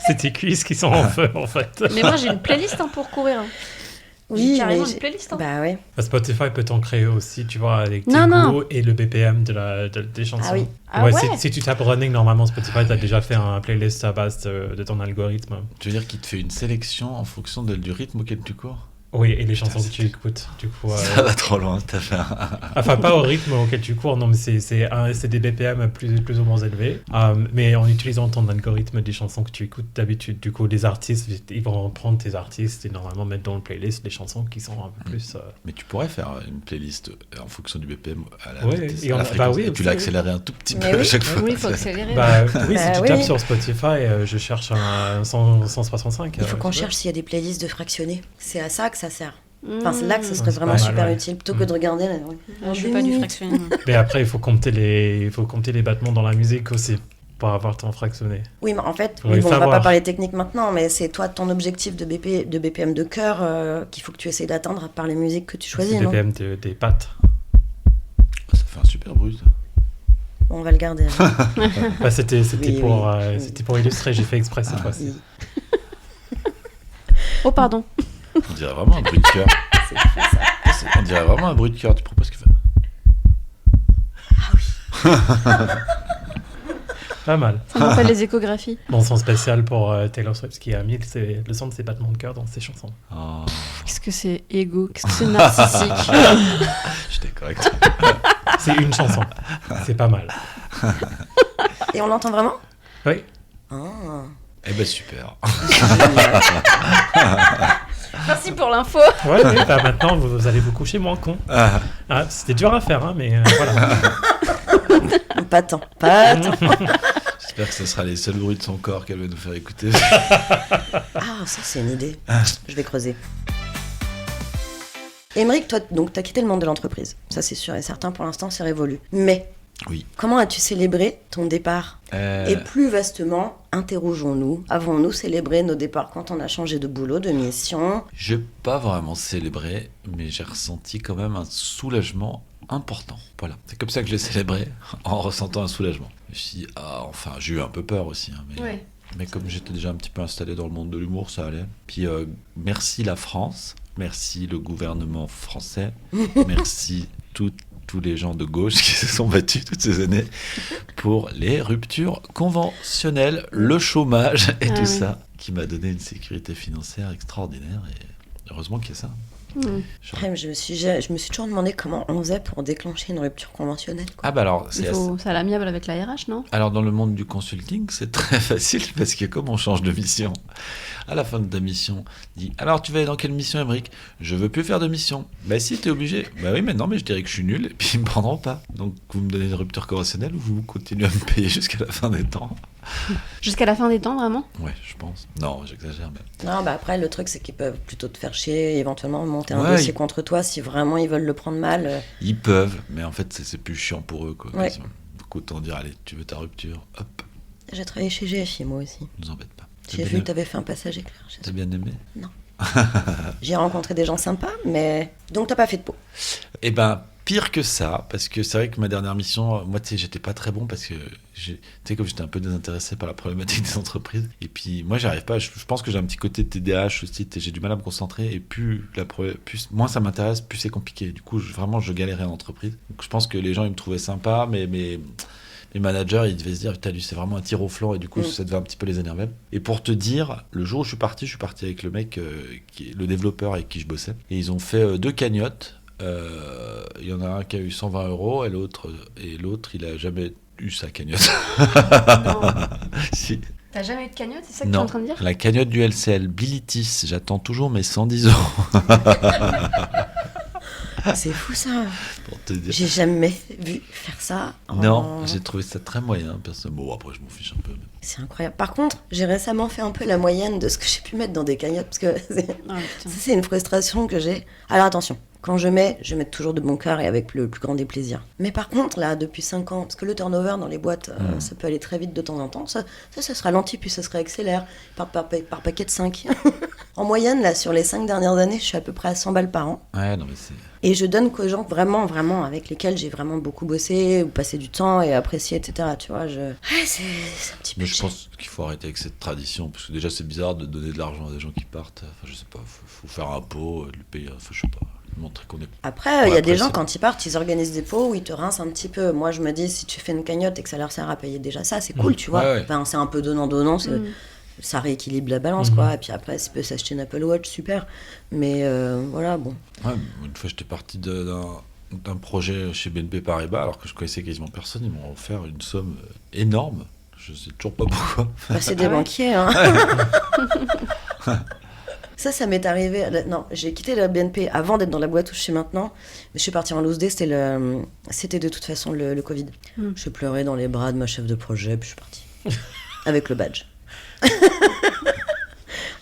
S3: C'est tes cuisses qui sont en feu, en fait.
S2: Mais moi j'ai une playlist pour courir.
S1: Oui,
S2: J'ai carrément
S1: mais
S2: une playlist.
S1: bah ouais.
S3: Spotify peut t'en créer aussi, tu vois, avec tes
S2: Non.
S3: goûts et le BPM des chansons.
S1: Ah oui.
S2: Ah ouais.
S3: Si tu tapes running, normalement Spotify t'as déjà fait un playlist à base de ton algorithme.
S4: Tu veux dire qu'il te fait une sélection en fonction du rythme auquel tu cours?
S3: Oui, et les chansons que tu écoutes, du coup.
S4: Ça va trop loin, t'as fait un...
S3: Enfin, pas au rythme auquel tu cours, non, mais c'est des BPM plus ou moins élevés. Mais en utilisant ton algorithme des chansons que tu écoutes d'habitude, du coup, les artistes, ils vont prendre tes artistes et normalement mettre dans le playlist les chansons qui sont un peu plus.
S4: Mais tu pourrais faire une playlist en fonction du BPM à la
S3: Ouais,
S4: vitesse,
S3: et
S4: à la
S3: bah
S4: fréquence,
S3: oui,
S4: et tu
S3: aussi,
S4: l'as
S3: oui.
S4: accéléré un tout petit
S1: Mais
S4: peu à
S1: oui.
S4: chaque fois.
S2: Oui, il faut accélérer.
S3: Bah oui, si
S1: Bah
S3: tu
S1: oui.
S3: tapes sur Spotify, je cherche un 165.
S1: Il faut qu'on
S3: tu vois.
S1: cherche s'il y a des playlists de fractionnés. C'est à ça que ça sert. Enfin, c'est là que ce
S2: Mmh.
S1: serait
S3: c'est
S1: vraiment
S3: pas mal,
S1: super
S3: ouais.
S1: utile plutôt que de regarder.
S2: Je suis pas du fractionné.
S3: Mais après, il faut compter les battements dans la musique aussi pour avoir ton fractionné.
S1: Oui, mais en fait,
S3: Oui,
S1: on va
S3: savoir.
S1: pas parler technique maintenant, mais c'est toi ton objectif de BPM de cœur qu'il faut que tu essayes d'atteindre par les musiques que tu choisis,
S3: C'est
S1: non?
S3: BPM des pattes.
S4: Ça fait un super bruit, ça.
S1: On va le garder. hein.
S3: Bah, c'était
S1: Oui,
S3: pour,
S1: oui.
S3: c'était pour illustrer, j'ai fait exprès cette fois-ci.
S1: Oui.
S2: Oh, pardon.
S4: On dirait vraiment un bruit de cœur.
S1: C'est fou, ça.
S4: On dirait vraiment un bruit de cœur. Tu proposes que...
S3: Pas mal.
S2: Ça me rappelle les échographies.
S3: Mention spéciale pour Taylor Swift qui a mis le son de ses battements de cœur dans ses chansons.
S4: Oh.
S2: Qu'est-ce que c'est égo? Qu'est-ce que c'est narcissique?
S4: Je suis d'accord avec toi.
S3: C'est une chanson. C'est pas mal.
S1: Et on l'entend vraiment?
S3: Oui.
S1: Ah.
S4: Eh ben super.
S2: Merci pour l'info.
S3: Ouais, oui, bah maintenant vous allez vous coucher moins con. Ah, c'était dur à faire, hein, mais voilà.
S1: Pas tant. Pas tant.
S4: J'espère que ce sera les seuls bruits de son corps qu'elle va nous faire écouter.
S1: Ah, ça c'est une idée. Je vais creuser. Émeric, toi, donc t'as quitté le monde de l'entreprise. Ça c'est sûr et certain, pour l'instant c'est révolu. Mais
S4: Oui.
S1: comment as-tu célébré ton départ? Et plus vastement, interrogeons-nous. Avons-nous célébré nos départs quand on a changé de boulot, de mission?
S4: Je n'ai pas vraiment célébré, mais j'ai ressenti quand même un soulagement important. Voilà, c'est comme ça que je l'ai célébré, en ressentant un soulagement. Je me suis dit, enfin, j'ai eu un peu peur aussi, hein, mais comme j'étais déjà un petit peu installé dans le monde de l'humour, ça allait. Puis merci la France, merci le gouvernement français, merci tous les gens de gauche qui se sont battus toutes ces années pour les ruptures conventionnelles, le chômage et tout ça, qui m'a donné une sécurité financière extraordinaire. Et heureusement qu'il y a ça.
S1: Après, je me suis toujours demandé comment on faisait pour déclencher une rupture conventionnelle, quoi.
S4: Ah bah alors,
S2: C'est à l'amiable avec la RH, non?
S4: Alors dans le monde du consulting, c'est très facile parce que comme on change de mission, à la fin de ta mission, dis alors tu vas aller dans quelle mission, Émeric? Je veux plus faire de mission. Bah si, t'es obligé. Bah oui, mais non, mais je dirais que je suis nul et puis ils me prendront pas. Donc vous me donnez une rupture conventionnelle ou vous continuez à me payer jusqu'à la fin des temps?
S2: Jusqu'à la fin des temps, vraiment?
S4: Ouais, je pense. Non, j'exagère mais...
S1: Non, bah après, le truc, c'est qu'ils peuvent plutôt te faire chier et éventuellement monter un dossier contre toi si vraiment ils veulent le prendre mal.
S4: Ils peuvent, mais en fait, c'est plus chiant pour eux, quoi.
S1: Ouais.
S4: Donc autant dire, allez, tu veux ta rupture, hop,
S1: J'ai travaillé chez GFI, moi aussi.
S4: nous embête pas.
S1: J'ai vu que t'avais fait un passage éclair.
S4: T'as bien aimé?
S1: J'ai rencontré des gens sympas, mais... Donc t'as pas fait de peau.
S4: Eh ben, pire que ça, parce que c'est vrai que ma dernière mission, moi, tu sais, j'étais pas très bon parce que, tu sais, comme j'étais un peu désintéressé par la problématique des entreprises, et puis moi, j'arrive pas, je pense que j'ai un petit côté TDAH aussi, j'ai du mal à me concentrer, et moins ça m'intéresse, plus c'est compliqué. Du coup, vraiment, je galérais en entreprise. Donc, je pense que les gens, ils me trouvaient sympa, mais les managers, ils devaient se dire, putain, lui, c'est vraiment un tir au flanc, et du coup, ça devait un petit peu les énerver. Et pour te dire, le jour où je suis parti avec le mec, le développeur avec qui je bossais, et ils ont fait 2 cagnottes. Il y en a un qui a eu 120 € et l'autre, il a jamais eu sa cagnotte. Si.
S2: T'as jamais eu de cagnotte, c'est ça que t'es en train de dire?
S4: La cagnotte du LCL, Bilitis, j'attends toujours mes 110 €.
S1: C'est fou, ça.
S4: Pour te dire.
S1: J'ai jamais vu faire ça.
S4: Non, j'ai trouvé ça très moyen, personnellement. Bon, après, je m'en fiche un peu. Mais...
S1: C'est incroyable. Par contre, j'ai récemment fait un peu la moyenne de ce que j'ai pu mettre dans des cagnottes, parce que c'est une frustration que j'ai. Alors attention, quand je mets toujours de bon cœur et avec le plus grand des plaisirs. Mais par contre, là, depuis 5 ans, parce que le turnover dans les boîtes, ça peut aller très vite de temps en temps, ça se ralentit, puis ça se réaccélère par paquet de 5. En moyenne, là, sur les 5 dernières années, je suis à peu près à 100 balles par an.
S4: Ouais, non, mais c'est...
S1: Et je donne qu'aux gens vraiment, vraiment, avec lesquels j'ai vraiment beaucoup bossé, ou passé du temps et apprécié, etc. Tu vois, ouais, c'est un petit peu...
S4: Mais je pense qu'il faut arrêter avec cette tradition, parce que déjà, c'est bizarre de donner de l'argent à des gens qui partent. Enfin, je sais pas, faut faire un pot, le payer, enfin, je sais pas, montrer qu'on est...
S1: Après, il y a des gens, quand ils partent, ils organisent des pots où ils te rincent un petit peu. Moi, je me dis, si tu fais une cagnotte et que ça leur sert à payer déjà ça, c'est cool, tu vois.
S4: Ouais.
S1: Enfin, c'est un peu donnant-donnant, ça rééquilibre la balance, quoi. Et puis après, s'il peut s'acheter une Apple Watch, super. Mais voilà, bon.
S4: Ouais, une fois, j'étais parti d'un projet chez BNP Paribas, alors que je connaissais quasiment personne. Ils m'ont offert une somme énorme. Je sais toujours pas pourquoi.
S1: Bah, c'est des banquiers, hein. Ça m'est arrivé. Non, j'ai quitté la BNP avant d'être dans la boîte où je suis maintenant. Mais je suis partie en loose day, c'était de toute façon le Covid. Je pleurais dans les bras de ma chef de projet, puis je suis partie. Avec le badge.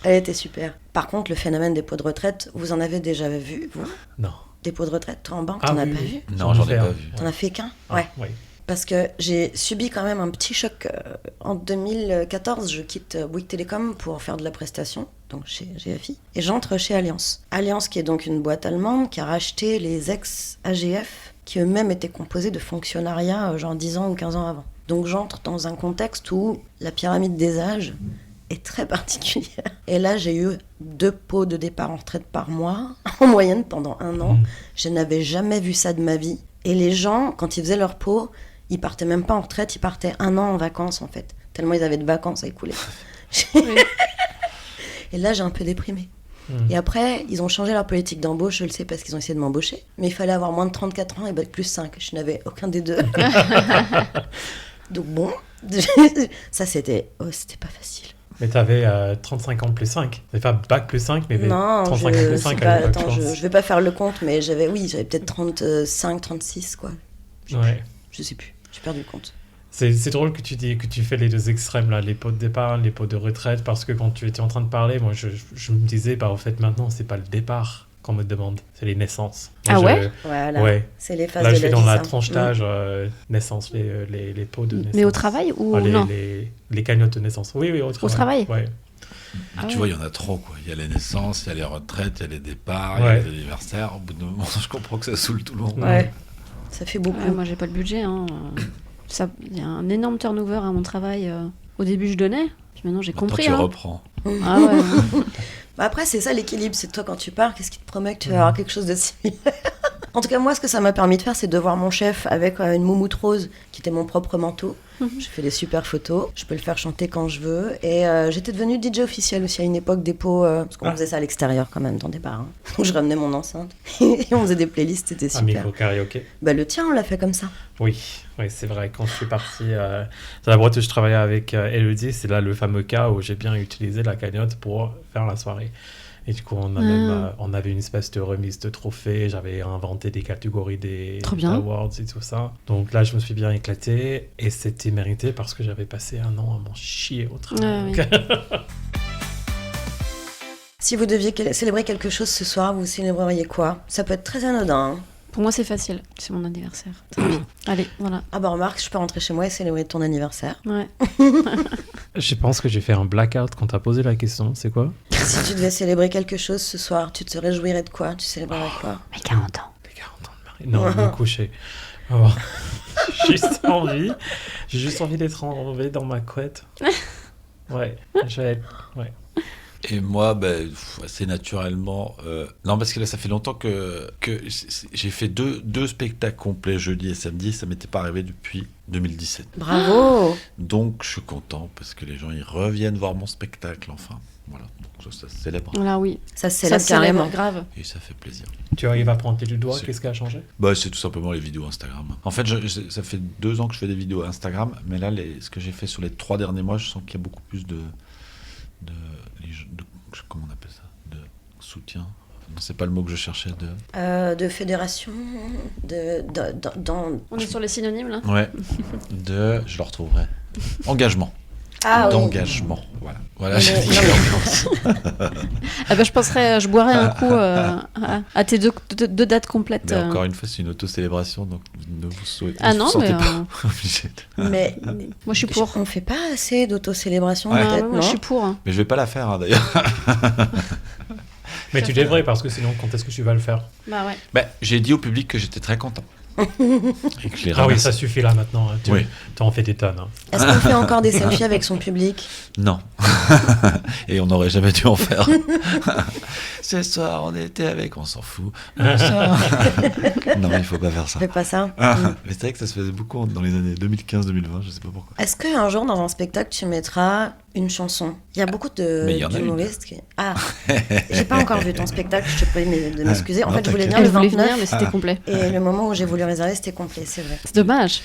S1: Elle était super. Par contre, le phénomène des pots de retraite, vous en avez déjà vu, vous?
S3: Non.
S1: Des pots de retraite, toi en banque, t'en as pas vu?
S4: Non, j'en ai pas vu.
S1: T'en as fait qu'un?
S3: Ah,
S1: Ouais.
S3: Oui.
S1: Parce que j'ai subi quand même un petit choc. En 2014, je quitte Bouygues Télécom pour faire de la prestation, donc chez GFI, et j'entre chez Allianz. Allianz, qui est donc une boîte allemande, qui a racheté les ex-AGF, qui eux-mêmes étaient composés de fonctionnariats genre 10 ans ou 15 ans avant. Donc j'entre dans un contexte où la pyramide des âges est très particulière. Et là, j'ai eu 2 pots de départ en retraite par mois, en moyenne pendant 1 an. Je n'avais jamais vu ça de ma vie. Et les gens, quand ils faisaient leur pot, ils partaient même pas en retraite, ils partaient 1 an en vacances en fait. Tellement ils avaient de vacances à écouler. Et là, j'ai un peu déprimé. Et après, ils ont changé leur politique d'embauche, je le sais parce qu'ils ont essayé de m'embaucher. Mais il fallait avoir moins de 34 ans et bac plus 5. Je n'avais aucun des deux. Donc bon, ça c'était pas facile.
S3: Mais t'avais 35 ans plus 5. C'est pas bac plus 5, mais
S1: non,
S3: 35 ans plus 5
S1: pas,
S3: à l'époque,
S1: attends, je vais pas faire le compte, mais j'avais peut-être 35, 36 quoi. Je sais plus, j'ai perdu le compte.
S3: C'est drôle que tu dis que tu fais les 2 extrêmes, là, les pots de départ, les pots de retraite, parce que quand tu étais en train de parler, moi je me disais, en fait maintenant c'est pas le départ qu'on me demande, c'est les naissances.
S2: Ouais.
S1: Voilà,
S3: ouais.
S1: C'est les phases
S3: là,
S1: de
S3: je vais
S1: la
S3: dans
S1: vie,
S3: la
S1: ça.
S3: tranche d'âge, naissance, les pots de naissance.
S2: Mais au travail ou non
S3: les cagnottes de naissance. Oui, au travail.
S2: Au travail.
S3: Ouais.
S4: Tu vois, il y en a trop, quoi. Il y a les naissances, il y a les retraites, il y a les départs, il y a les anniversaires. Au bout d'un moment, je comprends que ça saoule tout le monde.
S1: Ouais, ça fait beaucoup.
S2: Moi, j'ai pas le budget. Il y a un énorme turnover à mon travail. Au début, je donnais. Puis maintenant, j'ai compris.
S4: Tu reprends.
S2: Ah ouais.
S1: Après, c'est ça l'équilibre, c'est toi quand tu pars, qu'est-ce qui te promet que tu vas avoir quelque chose de similaire. En tout cas, moi, ce que ça m'a permis de faire, c'est de voir mon chef avec une moumoute rose, qui était mon propre manteau. Je fais des super photos, je peux le faire chanter quand je veux. Et j'étais devenue DJ officielle aussi à une époque, des pots, parce qu'on faisait ça à l'extérieur quand même, dans des bars. Donc je ramenais mon enceinte et on faisait des playlists, c'était super.
S3: Un micro karaoké.
S1: Le tien, on l'a fait comme ça.
S3: Oui, c'est vrai. Quand je suis parti dans la boîte où je travaillais avec Elodie, c'est là le fameux cas où j'ai bien utilisé la cagnotte pour faire la soirée. Et du coup, on avait une espèce de remise de trophées. J'avais inventé des catégories des awards et tout ça. Donc là, je me suis bien éclaté. Et c'était mérité parce que j'avais passé 1 an à m'en chier au travail.
S2: Oui.
S1: Si vous deviez célébrer quelque chose ce soir, vous célébreriez quoi? Ça peut être très anodin.
S2: Pour moi, c'est facile. C'est mon anniversaire. Allez, voilà.
S1: Ah bah remarque, je peux rentrer chez moi et célébrer ton anniversaire.
S2: Ouais.
S3: Je pense que j'ai fait un blackout quand t'as posé la question. C'est quoi?
S1: Si tu devais célébrer quelque chose ce soir, tu te réjouirais de quoi? Tu célébrerais quoi?
S2: Mes 40 ans.
S3: Les 40 ans de Marie. Non, me coucher. Oh. J'ai juste envie d'être enlevé dans ma couette. Ouais, je vais être... Ouais.
S4: Et moi, assez naturellement... Non, parce que là, ça fait longtemps que j'ai fait deux spectacles complets jeudi et samedi. Ça m'était pas arrivé depuis 2017.
S1: Bravo!
S4: Donc, je suis content parce que les gens, ils reviennent voir mon spectacle, enfin. Voilà, donc ça se célèbre.
S2: Voilà, oui.
S1: Ça se célèbre carrément.
S2: Grave.
S4: Et ça fait plaisir.
S3: Tu arrives à pointer du doigt, qu'est-ce qui a changé?
S4: C'est tout simplement les vidéos Instagram. En fait, ça fait 2 ans que je fais des vidéos Instagram, mais là, ce que j'ai fait sur les 3 derniers mois, je sens qu'il y a beaucoup plus de comment on appelle ça? De soutien. Non, c'est pas le mot que je cherchais.
S1: De fédération,
S2: On est sur les synonymes, là?
S4: Ouais. Je le retrouverai. Engagement. D'engagement. Oui. Voilà.
S2: Je boirais un coup à tes deux dates complètes.
S4: Mais encore une fois, c'est une auto-célébration, donc ne vous souhaitez
S2: pas
S4: obligé.
S1: Mais
S2: moi, je suis pour.
S1: On fait pas assez d'auto-célébration,
S2: peut-être, non? Je suis pour.
S4: Mais je vais pas la faire, d'ailleurs.
S3: Mais tu devrais, parce que sinon, quand est-ce que tu vas le faire?
S4: J'ai dit au public que j'étais très content. Et que je les
S3: oui, ça suffit là maintenant. Hein. Tu en fais des tonnes. Hein.
S1: Est-ce qu'on fait encore des selfies avec son public?
S4: Non. Et on n'aurait jamais dû en faire. Ce soir, on était avec, on s'en fout. Non, il faut pas faire ça.
S1: On fait pas ça.
S4: Mais c'est vrai que ça se faisait beaucoup dans les années 2015-2020, je sais pas pourquoi.
S1: Est-ce qu'un jour, dans un spectacle, tu mettras une chanson? Il y a beaucoup d'humoristes qui... Ah, j'ai pas encore vu ton spectacle, je te prie de m'excuser. En fait, je voulais venir le 29,
S2: mais c'était complet.
S1: Et le moment où j'ai voulu réserver, c'était complet, c'est vrai.
S2: C'est dommage.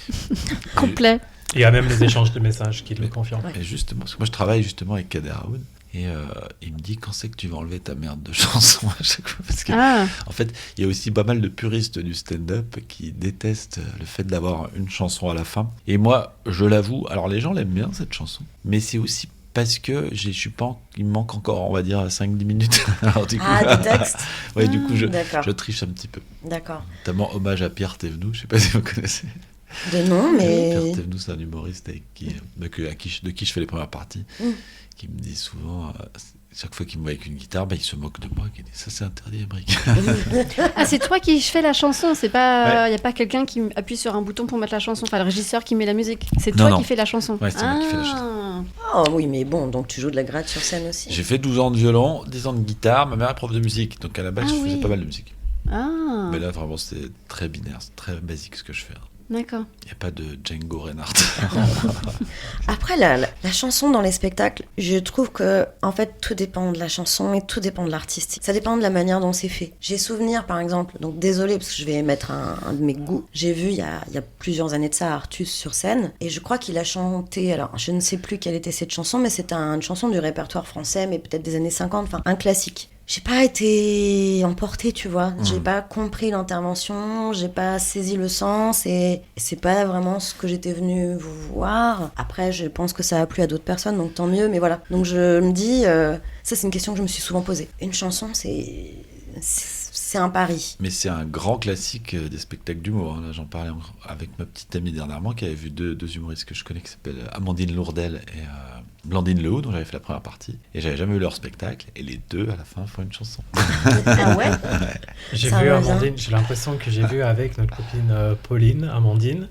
S2: Complet.
S3: Il y a même les échanges de messages qui le confirment.
S4: Et justement, parce que moi je travaille justement avec Kader Aoun. Et il me dit, quand c'est que tu vas enlever ta merde de chanson à chaque fois? Parce que, en fait, il y a aussi pas mal de puristes du stand-up qui détestent le fait d'avoir une chanson à la fin. Et moi, je l'avoue, alors les gens l'aiment bien cette chanson, mais c'est aussi parce que il me manque encore, on va dire, 5-10 minutes. Alors, du coup,
S1: des textes.
S4: Ouais, du coup, je triche un petit peu.
S1: D'accord.
S4: Notamment hommage à Pierre Thévenoud, je sais pas si vous connaissez.
S1: De nom, mais...
S4: Kurt Thévenoud, c'est un humoriste de qui je fais les premières parties, qui me dit souvent, chaque fois qu'il me voit avec une guitare, il se moque de moi, il dit ça c'est interdit, Émeric.
S2: Ah, c'est toi qui fais la chanson, c'est pas, y a pas quelqu'un qui appuie sur un bouton pour mettre la chanson, enfin le régisseur qui met la musique, c'est toi qui fais la chanson.
S4: Ouais, c'est moi qui fais la chanson.
S1: Oh oui, mais bon, donc tu joues de la gratte sur scène aussi.
S4: J'ai fait 12 ans de violon, 10 ans de guitare, ma mère est prof de musique, donc à la base je faisais pas mal de musique.
S2: Ah.
S4: Mais là vraiment c'est très binaire, c'est très basique ce que je fais.
S2: D'accord.
S4: Il n'y a pas de Django Reinhardt.
S1: Après, la chanson dans les spectacles, je trouve que en fait tout dépend de la chanson et tout dépend de l'artiste. Ça dépend de la manière dont c'est fait. J'ai souvenir par exemple, donc désolé parce que je vais mettre un de mes goûts. J'ai vu il y a plusieurs années de ça Artus sur scène et je crois qu'il a chanté, alors je ne sais plus quelle était cette chanson, mais c'était une chanson du répertoire français, mais peut-être des années 50, enfin un classique. J'ai pas été emportée, tu vois. J'ai pas compris l'intervention, j'ai pas saisi le sens et c'est pas vraiment ce que j'étais venue vous voir. Après, je pense que ça a plu à d'autres personnes, donc tant mieux, mais voilà. Donc je me dis, ça c'est une question que je me suis souvent posée. Une chanson, c'est un pari.
S4: Mais c'est un grand classique des spectacles d'humour. Là, j'en parlais avec ma petite amie dernièrement qui avait vu deux humoristes que je connais qui s'appellent Amandine Lourdel et Blandine Lehoux, dont j'avais fait la première partie. Et j'avais jamais vu leur spectacle. Et les deux, à la fin, font une chanson.
S1: Ah ouais.
S3: J'ai vu Amandine, j'ai l'impression que j'ai vu avec notre copine Pauline, Amandine.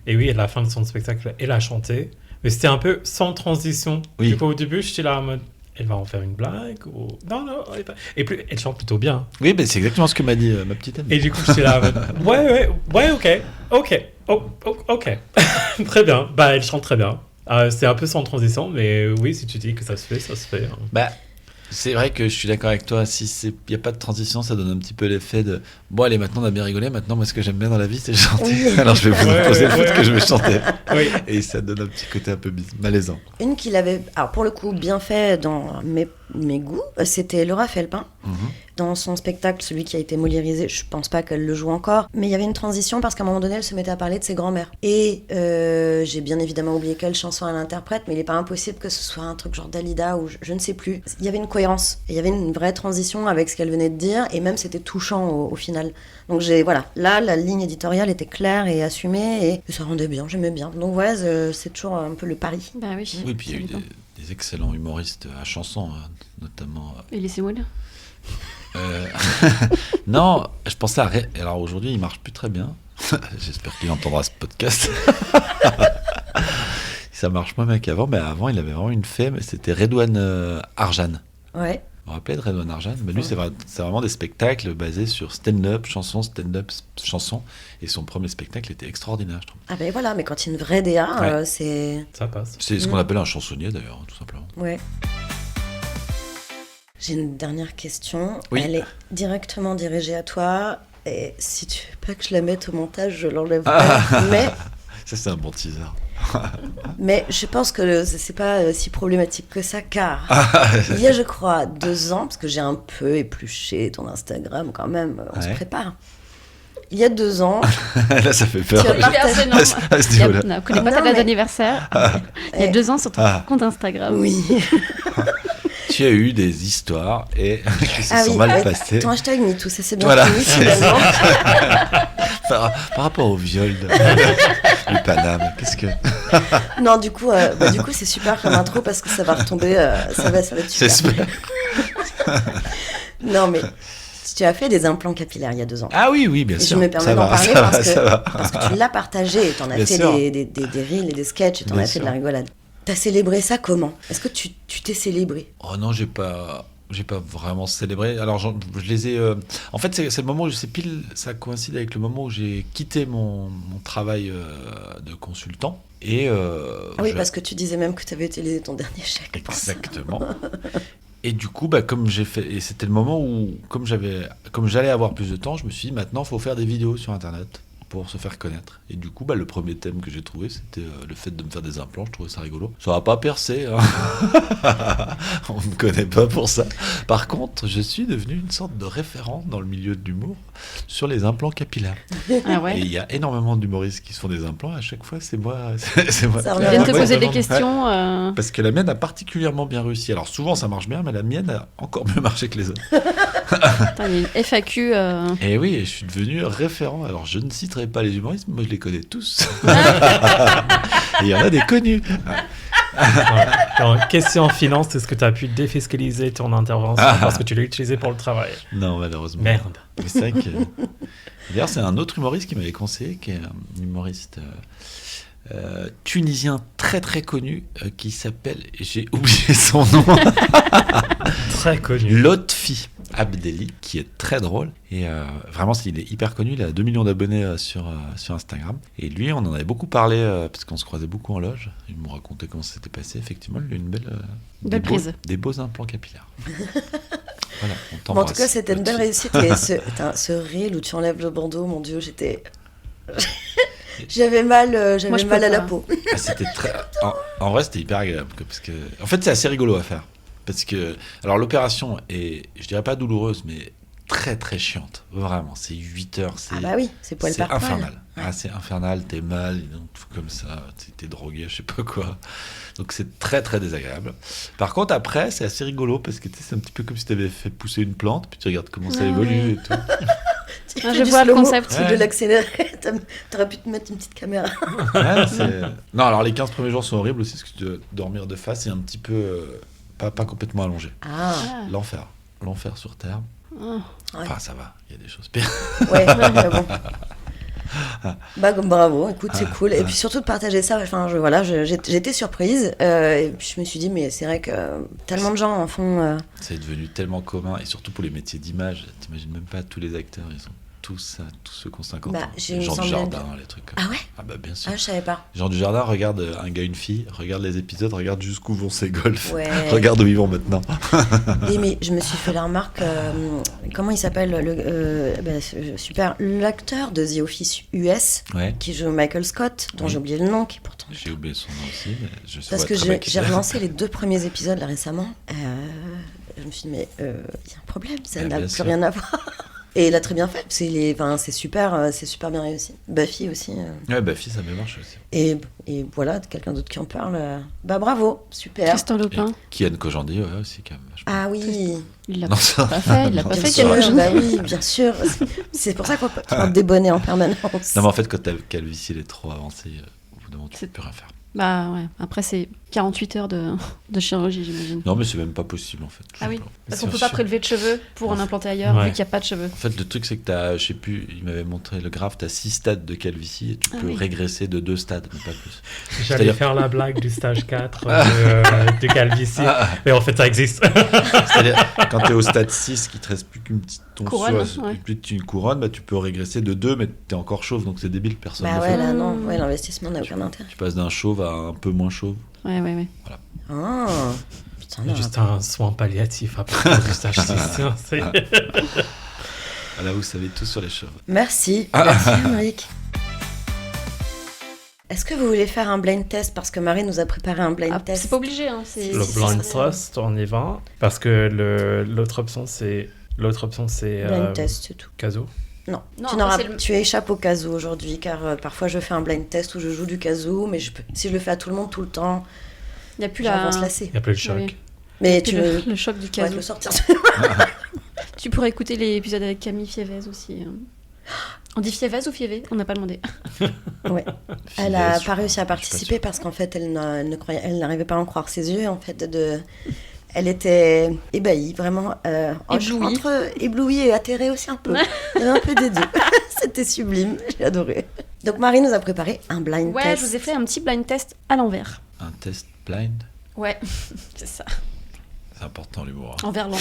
S3: Et oui, à la fin de son spectacle, elle a chanté. Mais c'était un peu sans transition.
S4: Oui.
S3: Du coup, au début, j'étais là en mode... Elle va en faire une blague ou... Non, et puis, elle chante plutôt bien.
S4: Oui, c'est exactement ce que m'a dit ma petite amie.
S3: Et du coup, j'étais là, ouais, ok. Très bien. Elle chante très bien. C'est un peu sans transition, mais oui, si tu dis que ça se fait, ça se fait.
S4: C'est vrai que je suis d'accord avec toi. Si il n'y a pas de transition, ça donne un petit peu l'effet de bon, allez, maintenant on a bien rigolé. Maintenant, moi, ce que j'aime bien dans la vie, c'est chanter. Oui. Alors, je vais vous imposer le fait que je vais chanter. Oui. Et ça donne un petit côté un peu malaisant.
S1: Une qu'il avait, alors pour le coup, bien fait dans mes goûts, c'était Laura Felpin. Dans son spectacle, celui qui a été moliérisé, je pense pas qu'elle le joue encore, mais il y avait une transition parce qu'à un moment donné, elle se mettait à parler de ses grands-mères. Et j'ai bien évidemment oublié quelle chanson elle interprète, mais il est pas impossible que ce soit un truc genre Dalida ou je ne sais plus. Il y avait une cohérence, et il y avait une vraie transition avec ce qu'elle venait de dire, et même c'était touchant au final. Donc voilà, là, la ligne éditoriale était claire et assumée, et ça rendait bien, j'aimais bien. Donc ouais, c'est toujours un peu le pari.
S2: Bah oui.
S4: Oui, puis il y a eu des excellents humoristes à chansons, notamment...
S2: Elie Semoun.
S4: Non, je pensais à... Alors aujourd'hui, il marche plus très bien. J'espère qu'il entendra ce podcast. Ça marche moins bien qu'avant, mais avant, il avait vraiment une femme, c'était Redouane Arjan.
S1: Ouais.
S4: Vous vous rappelez de Redouane Arjan? Lui, c'est vraiment des spectacles basés sur stand-up, chanson. Et son premier spectacle était extraordinaire, je trouve.
S1: Ah ben voilà, mais quand il y a une vraie DA, c'est...
S3: Ça passe.
S4: C'est ce qu'on appelle un chansonnier, d'ailleurs, tout simplement.
S1: Ouais. J'ai une dernière question.
S4: Oui.
S1: Elle est directement dirigée à toi. Et si tu veux pas que je la mette au montage, je l'enlèverai. Mais...
S4: Ça, c'est un bon teaser.
S1: Mais je pense que c'est pas si problématique que ça, car il y a, je crois, 2 ans, parce que j'ai un peu épluché ton Instagram quand même, on se prépare. Il y a 2 ans...
S4: Là, ça fait peur.
S2: On ne connaît pas ta date d'anniversaire. Il y a 2 ans sur ton compte Instagram.
S1: Oui.
S4: Tu as eu des histoires et qui se sont mal passées.
S1: Ton hashtag MeToo, ça c'est bien fini finalement.
S4: Par rapport au viol du Paname, qu'est-ce que...
S1: Non, du coup, c'est super comme intro parce que ça va retomber, ça va être super.
S4: J'espère.
S1: Non, mais tu as fait des implants capillaires il y a 2 ans.
S4: Ah oui, bien sûr.
S1: Je me permets d'en parler parce que tu l'as partagé et tu en as fait des reels et des sketchs et tu en as fait de la rigolade. T'as célébré ça comment? Est-ce que tu t'es célébré?
S4: Oh non, j'ai pas vraiment célébré. Alors je les ai... En fait, c'est le moment où ça coïncide avec le moment où j'ai quitté mon travail de consultant. Et
S1: oui, parce que tu disais même que tu avais utilisé ton dernier chèque.
S4: Exactement. Et du coup, comme j'ai fait... Et c'était le moment où, comme j'allais avoir plus de temps, je me suis dit, maintenant, il faut faire des vidéos sur Internet pour se faire connaître. Et du coup, le premier thème que j'ai trouvé, c'était le fait de me faire des implants. Je trouvais ça rigolo. Ça va pas percer, hein. On me connaît pas pour ça. Par contre, je suis devenu une sorte de référent dans le milieu de l'humour sur les implants capillaires.
S2: Ah ouais.
S4: Et il y a énormément d'humoristes qui se font des implants. À chaque fois, c'est moi.
S2: Ça vient de te poser des questions.
S4: Parce que la mienne a particulièrement bien réussi. Alors souvent, ça marche bien, mais la mienne a encore mieux marché que les autres.
S2: Attends, il y a une FAQ.
S4: Et oui, je suis devenu référent. Alors je ne citerai connaîtrais pas les humoristes, moi je les connais tous. Et il y en a des connus.
S3: Alors, question finance, est-ce que tu as pu défiscaliser ton intervention parce que tu l'as utilisé pour le travail?
S4: Non, malheureusement.
S3: Merde.
S4: Mais c'est vrai que... D'ailleurs, c'est un autre humoriste qui m'avait conseillé, qui est un humoriste tunisien très très connu, qui s'appelle, j'ai oublié son nom,
S3: Très connu.
S4: Lotfi Abdelli, qui est très drôle. Et vraiment, il est hyper connu. Il a 2 millions d'abonnés sur Instagram. Et lui, on en avait beaucoup parlé, parce qu'on se croisait beaucoup en loge. Il me racontait comment ça s'était passé. Effectivement, il a une
S2: Belle prise.
S4: des beaux implants capillaires. Voilà, on
S1: Bon,
S4: t'embrasse.
S1: en tout cas, c'était une belle réussite. Et ce reel où tu enlèves le bandeau, mon Dieu, j'avais mal à la peau.
S4: Ah, c'était très... en vrai, c'était hyper agréable. Parce que... En fait, c'est assez rigolo à faire. Parce que... Alors, l'opération est, je dirais pas douloureuse, mais très très chiante. Vraiment, c'est 8 heures.
S1: Ah bah oui, c'est poil par poil.
S4: infernal.
S1: Ouais.
S4: Ah, c'est infernal, t'es mal, tout comme ça, t'es drogué, je sais pas quoi. Donc c'est très très désagréable. Par contre, après, c'est assez rigolo parce que c'est un petit peu comme si t'avais fait pousser une plante, puis tu regardes comment ça évolue et tout.
S2: Je vois le concept.
S1: C'est de l'accélérer. T'aurais pu te mettre une petite caméra.
S4: Ouais, non, alors les 15 premiers jours sont horribles aussi parce que tu dois dormir de face et un petit peu, pas complètement allongé.
S1: Ah.
S4: L'enfer sur Terre.
S2: Oh.
S4: Enfin, ça va, il y a des choses pires.
S1: Ouais, mais bon. Bah, bravo, écoute, c'est cool. Et puis surtout de partager ça, enfin, j'étais surprise. Et puis je me suis dit, mais c'est vrai que tellement de gens en font.
S4: C'est devenu tellement commun, et surtout pour les métiers d'image. T'imagines même pas, tous les acteurs, ils sont tous ça, tous ceux qui ont 50 ans.
S1: J'ai
S4: Les
S1: une
S4: gens du
S1: centaine
S4: jardin, les trucs comme ça.
S1: Ah ouais?
S4: Ah bah bien sûr.
S1: Ah, je savais pas.
S4: Les gens du jardin regardent un gars, une fille, regardent les épisodes, regardent jusqu'où vont ces golfs,
S1: Ouais.
S4: regardent où ils vont maintenant.
S1: Oui, mais je me suis fait la remarque, comment il s'appelle super, l'acteur de The Office US,
S4: Ouais.
S1: qui joue Michael Scott, dont j'ai oublié le nom, qui pourtant...
S4: J'ai oublié son nom aussi, mais je sais
S1: Parce
S4: pas
S1: que
S4: très bien qui
S1: j'ai
S4: c'est.
S1: relancé les 2 premiers épisodes là récemment. Je me suis dit, mais il y a un problème, ça
S4: Ah,
S1: n'a
S4: bien
S1: plus
S4: sûr.
S1: rien à voir. Et il a très bien fait, c'est super bien réussi. Buffy aussi.
S4: Ouais, Buffy, ça me marche aussi.
S1: Et voilà, quelqu'un d'autre qui en parle. Bah bravo, super.
S2: Tristan Lopin.
S4: Kian Kojandi, ouais, aussi, quand même. vachement.
S1: Ah oui,
S2: Il l'a
S4: Non, ça-
S2: pas fait, il l'a pas
S1: bien
S2: fait.
S1: sûr,
S2: Quel jeune.
S1: bah oui, bien sûr. C'est pour ça qu'on porte des bonnets en permanence.
S4: Non, mais en fait, quand ta calvitie elle est trop avancée, au bout d'un moment, tu peux plus rien faire.
S2: Bah ouais, après c'est 48 heures de chirurgie, j'imagine.
S4: Non, mais c'est même pas possible, en fait. tout
S2: Ah oui,
S4: simplement.
S2: parce
S3: Bien
S2: qu'on peut
S3: sûr.
S2: pas prélever de cheveux pour en implanter ailleurs,
S3: Ouais.
S2: vu qu'il n'y a pas de cheveux.
S4: En fait, le truc, c'est que t'as, je sais plus, il m'avait montré le graphe, t'as 6 stades de calvitie et tu
S2: Ah
S4: peux
S2: oui.
S4: régresser de 2 stades, mais pas plus.
S3: J'allais
S4: C'est-à-dire-
S3: faire la blague du stage 4 de calvitie, mais en fait ça existe.
S4: C'est-à-dire, quand t'es au stade 6, qu'il te reste plus qu'une petite
S2: Couronne,
S4: tonceuse,
S2: ouais.
S4: plus qu'une couronne, bah, tu peux régresser de 2, mais t'es encore chauve, donc c'est débile, personne ne
S1: Bah
S4: le
S1: ouais,
S4: fait.
S1: là non, ouais, l'investissement n'a aucun intérêt.
S4: Tu passes d'un chauve à un peu moins chauve.
S2: Ouais.
S1: Ah, putain, non.
S3: Juste un soin palliatif après du stage 6.
S4: Là, vous savez tout sur les chauves.
S1: Merci, Émeric. Est-ce que vous voulez faire un blind test? Parce que Marie nous a préparé un blind
S2: Ah,
S1: test.
S2: c'est pas obligé, hein.
S3: Le blind trust, on y va. Parce que l'autre option, c'est
S1: Blind test, c'est tout.
S3: Caso.
S1: Non,
S2: Non,
S1: tu,
S2: c'est
S1: tu échappes au caso aujourd'hui, car parfois je fais un blind test où je joue du caso, mais si je le fais à tout le monde tout le temps,
S2: Il n'y a plus
S1: les gens
S2: la...
S1: vont se lasser.
S3: Il n'y a plus le choc.
S2: Oui.
S1: Mais
S2: Puis
S1: tu
S2: le choc du
S1: ouais,
S2: caso.
S1: le sortir.
S2: Tu pourrais écouter les épisodes avec Camille Fievez aussi. On dit Fievez ou Fievez? On n'a pas demandé.
S1: Ouais. Elle a
S4: Filet,
S1: pas réussi à
S4: je suis pas
S1: participer
S4: sûr.
S1: parce qu'en fait, elle n'arrivait pas à en croire ses yeux. En fait, elle était ébahie, vraiment.
S2: Éblouie.
S1: Entre éblouie et atterrée aussi un peu. Il y avait un peu des deux. C'était sublime, j'ai adoré. Donc Marie nous a préparé un blind
S2: Ouais,
S1: test.
S2: je vous ai fait un petit blind test à l'envers.
S4: Un test blind,
S2: Ouais, c'est ça.
S4: c'est important l'humour. hein.
S2: En verlan.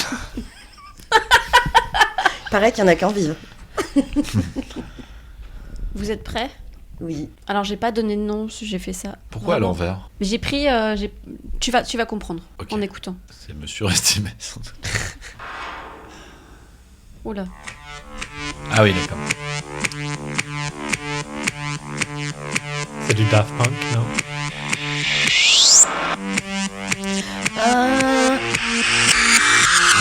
S1: Pareil qu'il y en a qui en vivent.
S2: Vous êtes prêts?
S1: Oui.
S2: Alors, j'ai pas donné de nom, j'ai fait ça.
S4: Pourquoi à
S2: vraiment.
S4: l'envers?
S2: Mais j'ai pris... Tu vas comprendre
S4: Ok.
S2: en écoutant.
S4: C'est me surestimé, sans doute.
S2: Oula.
S4: Ah oui, d'accord.
S3: C'est du Daft Punk, non?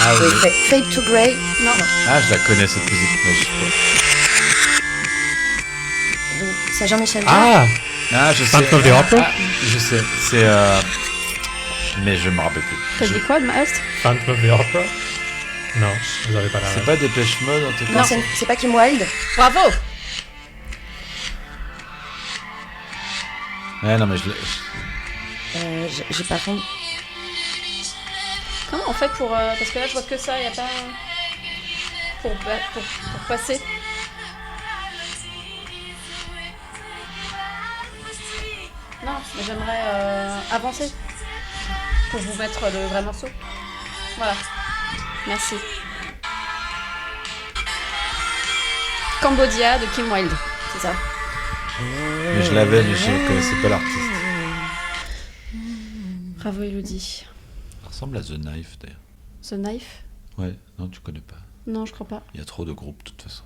S4: Ah
S1: Oui,
S4: oui.
S1: Fade to Grey.
S2: Non.
S4: Ah, je la connais cette musique, mais je sais
S1: C'est Jean-Michel
S4: pas.
S1: Jarre.
S4: Ah, je sais.
S3: Phantom of the Opera?
S4: Ah, je sais. C'est. Mais je me rappelle plus.
S2: T'as
S4: Je-
S2: dit quoi, Maest?
S3: Phantom of the Opera? Non, vous n'avez pas la
S4: C'est pas Dépêche Mode en tout cas.
S1: Non, c'est pas Kim Wilde.
S2: Bravo.
S4: Ouais, non, mais
S1: J'ai pas compris.
S2: Comment on fait pour... parce que là, je vois que ça, il n'y a pas... Pour passer. Non, mais j'aimerais avancer. Pour vous mettre le vrai morceau. Voilà. Merci. Cambodia de Kim Wilde.
S1: C'est ça.
S4: mais je l'avais, mais je connaissais pas l'artiste.
S2: Bravo Elodie.
S4: Ça ressemble à The Knife, d'ailleurs.
S2: The Knife?
S4: Ouais, non, tu connais pas.
S2: Non, je crois pas.
S4: Il y a trop de groupes, de toute façon.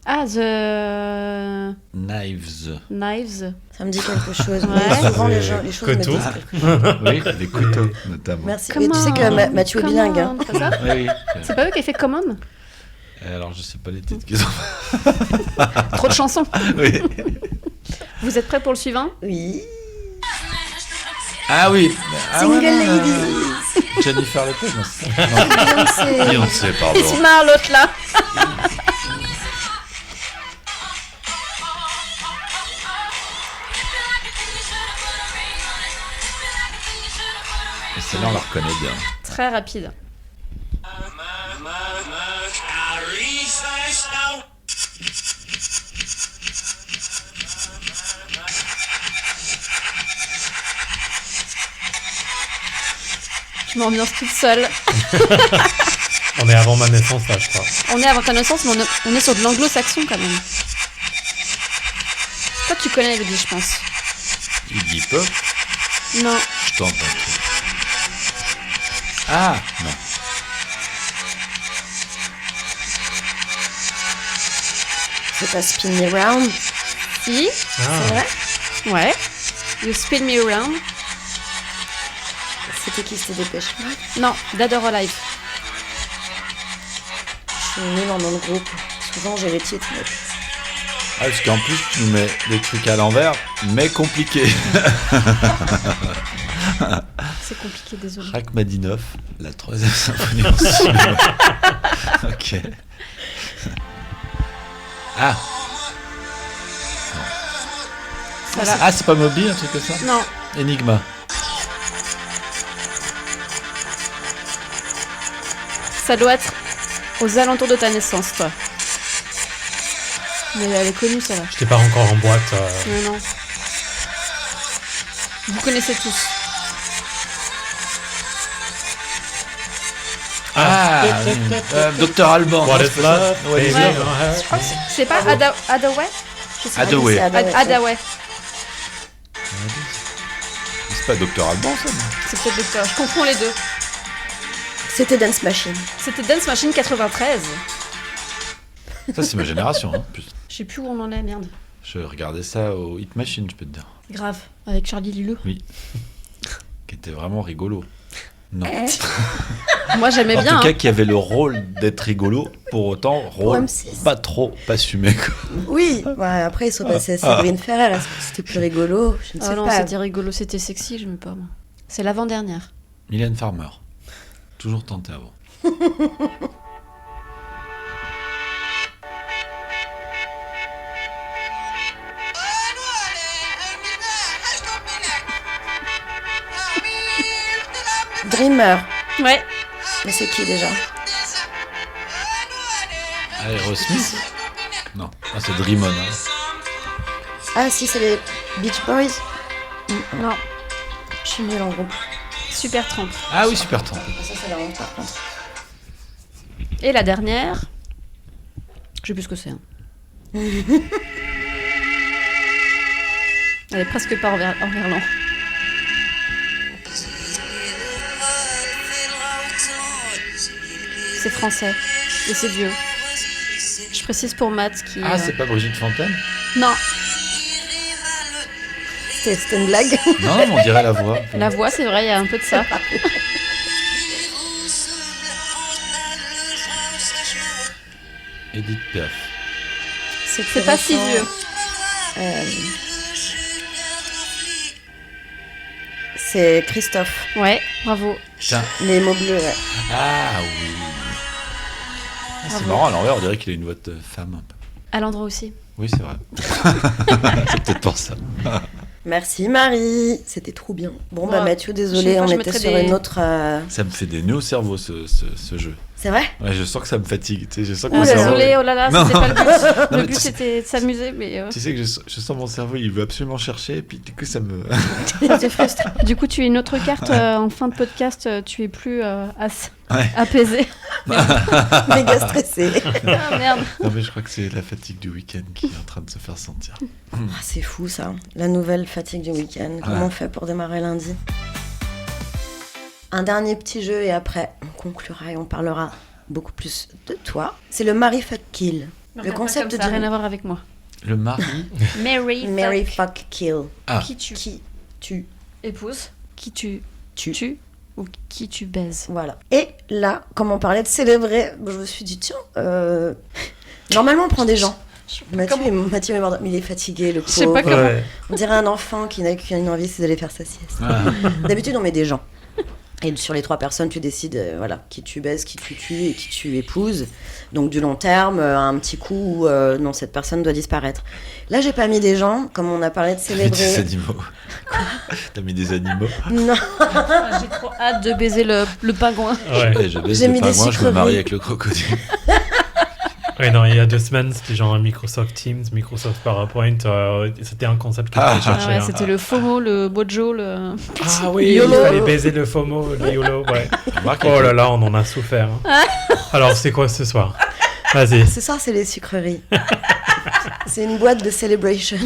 S2: Ah, The
S4: Knives.
S2: Knives.
S1: Ça me dit quelque chose.
S2: Ouais.
S1: Mais souvent, les choses me
S3: Couteau.
S1: disent quelque chose.
S4: Oui, des couteaux, notamment.
S1: Merci.
S2: Come
S1: Et tu sais que
S2: on,
S1: Mathieu est
S2: come
S1: bilingue.
S2: on, c'est ça?
S4: Oui, oui.
S2: C'est pas eux qui a fait Common?
S4: Alors, je sais pas les titres qu'ils ont.
S2: Trop de chansons.
S4: Oui.
S2: Vous êtes prêts pour le suivant?
S1: Oui.
S4: Ah oui. Ah,
S1: Single
S4: ouais, non,
S1: Ladies.
S4: Jennifer Lopez, non, c'est ça. Non,
S1: Beyoncé.
S4: Beyoncé,
S2: Il se
S4: pardon.
S2: marre l'autre là.
S4: Et celle-là, on la reconnaît bien.
S2: Très rapide. Je m'ambiance toute seule.
S3: On est avant ma naissance, là, je crois.
S2: On est avant ta naissance, mais on est sur de l'anglo-saxon quand même. Toi, tu connais Elodie, je pense.
S4: Iggy Pop,
S2: Non.
S4: je tente un truc. Ah, non.
S1: C'est pas Spin Me Round.
S2: Si.
S1: C'est vrai?
S2: Ouais. You Spin Me Around.
S1: C'était qui? C'était Dépêche Mode.
S2: Non, Dead or Alive.
S1: Je suis nulle en nom de groupe. Souvent, j'ai les titres. Mais...
S4: Ah, parce qu'en plus, tu nous mets des trucs à l'envers, mais compliqués.
S2: C'est compliqué, désolé.
S4: Rachmaninoff, la 3e symphonie en si. Ok. Ah.
S2: Ça va.
S4: Ah, c'est pas Moby, un truc comme ça?
S2: Non.
S4: Enigma.
S2: Ça doit être aux alentours de ta naissance, toi. Mais elle est connue, celle-là.
S3: J'étais pas encore en boîte.
S2: Non, non. Vous connaissez tous.
S4: Ah, Dr Alban.
S3: What
S4: Non,
S3: is
S4: c'est pas ça.
S3: love?
S4: What is
S3: Baby,
S4: love?
S3: don't hurt
S2: Je crois que
S3: me.
S2: c'est pas Adaway? Je sais pas.
S4: Adaway.
S1: C'est Adaway.
S2: Adaway.
S4: C'est pas Dr Alban, ça, non?
S2: C'est peut-être Docteur. Je confonds les deux.
S1: C'était Dance Machine.
S2: C'était Dance Machine 93.
S4: Ça, c'est ma génération. Hein.
S2: Je sais plus où on en est, merde.
S4: Je regardais ça au Hit Machine, je peux te dire.
S2: Grave. Avec Charlie Lulu.
S4: Qui était vraiment rigolo. Non.
S2: Moi, j'aimais
S4: En
S2: bien.
S4: tout cas,
S2: Hein.
S4: qui avait le rôle d'être rigolo, pour autant, rôle
S1: M6.
S4: pas trop assumé. Quoi.
S1: Oui. Ouais, après, ils sont passés à Séverine Ferrer. Est-ce que c'était plus rigolo? Je ne sais
S2: Ah non,
S1: pas.
S2: c'était rigolo, c'était sexy, je me pas moi. C'est l'avant-dernière.
S4: Mylène Farmer. Toujours tenté avant.
S1: Dreamer.
S2: Ouais.
S1: Mais c'est qui déjà?
S4: Aerosmith. Non, ah, c'est Dream On. Hein.
S1: Ah, si, c'est les Beach Boys.
S2: Non.
S1: Je suis nulle en groupe.
S2: Super Tramp.
S4: Ah oui, super temps.
S1: Ça, c'est la honte, par contre.
S2: Et la dernière. Je sais plus ce que c'est. Hein. Elle est presque pas en verlan. C'est français. Et c'est vieux. Je précise pour Matt qui.
S4: Ah, c'est pas Brigitte Fontaine?
S2: Non,
S1: C'était une blague.
S4: Non, mais on dirait la voix.
S2: la voix, c'est vrai, il y a un peu de ça.
S4: Edith Piaf.
S2: C'est pas si vieux.
S1: C'est Christophe.
S2: Ouais, bravo.
S4: Tiens.
S1: Les mots bleus, ouais.
S4: Ah oui. Ah, c'est marrant, à l'envers, on dirait qu'il a une voix de femme un peu.
S2: À l'endroit aussi.
S4: Oui, c'est vrai. C'est peut-être pour ça.
S1: Merci Marie, c'était trop bien. Bon bah Mathieu, désolé,
S2: fois,
S1: on
S2: je
S1: était sur
S2: mettrai
S1: une autre...
S4: Ça me fait des nœuds au cerveau ce jeu.
S1: C'est vrai?
S4: Ouais, je sens que ça me fatigue. Tu sais, je sens que
S2: Oh,
S4: mon cerveau.
S2: désolé, oh là là,
S4: Non.
S2: c'était pas le but.
S4: Non,
S2: Le
S4: mais
S2: but c'était de s'amuser, mais.
S4: Tu sais que je sens mon cerveau, il veut absolument chercher, et puis du coup ça me.
S2: Ça te frustre. Du coup, tu es une autre carte en fin de podcast, tu es plus apaisé.
S1: Méga stressé.
S2: Ah merde.
S4: Non mais je crois que c'est la fatigue du week-end qui est en train de se faire sentir.
S1: Ah, c'est fou ça, la nouvelle fatigue du week-end. Comment on fait pour démarrer lundi? Un dernier petit jeu et après on conclura et on parlera beaucoup plus de toi. C'est le Marry Fuck Kill. Le concept
S2: ça n'a rien à voir avec moi.
S4: Le mari.
S1: Marry Fuck Kill.
S4: Ah.
S2: Qui tu
S1: Qui tu
S2: épouses, qui tu
S1: tues.
S2: tues ou qui tu baises.
S1: Voilà. Et là, comme on parlait de célébrer, je me suis dit tiens, normalement on prend des gens. Mathieu est mort, mais il est fatigué, le
S2: Je sais
S1: pauvre.
S2: pas comment.
S3: Ouais.
S1: On dirait un enfant qui n'a qu'une envie, c'est d'aller faire sa sieste. D'habitude, on met des gens. Et sur les 3 personnes, tu décides voilà, qui tu baises, qui tu tues et qui tu épouses. Donc du long terme, un petit coup où non, cette personne doit disparaître. Là, j'ai pas mis des gens, comme on a parlé de
S4: T'as mis des
S1: célébrer.
S4: animaux. T'as mis des animaux.
S1: Non,
S2: J'ai trop hâte de baiser le pingouin.
S3: Ouais.
S4: Et je baisse
S1: J'ai
S4: le
S1: mis des
S4: pingouin, je me
S1: sucreries.
S4: marie avec le crocodile.
S3: Ouais, non, il y a 2 semaines, c'était genre Microsoft Teams, Microsoft PowerPoint. C'était un concept que je cherchais.
S2: Ah ouais, c'était le FOMO, le Bojo, le.
S3: Ah oui,
S1: YOLO.
S3: il fallait baiser le FOMO, le YOLO, ouais.
S4: Remarque,
S3: Oh là là, on en a souffert. Hein. Alors, c'est quoi ce soir? Vas-y.
S1: ce soir, c'est les sucreries. C'est une boîte de Celebration.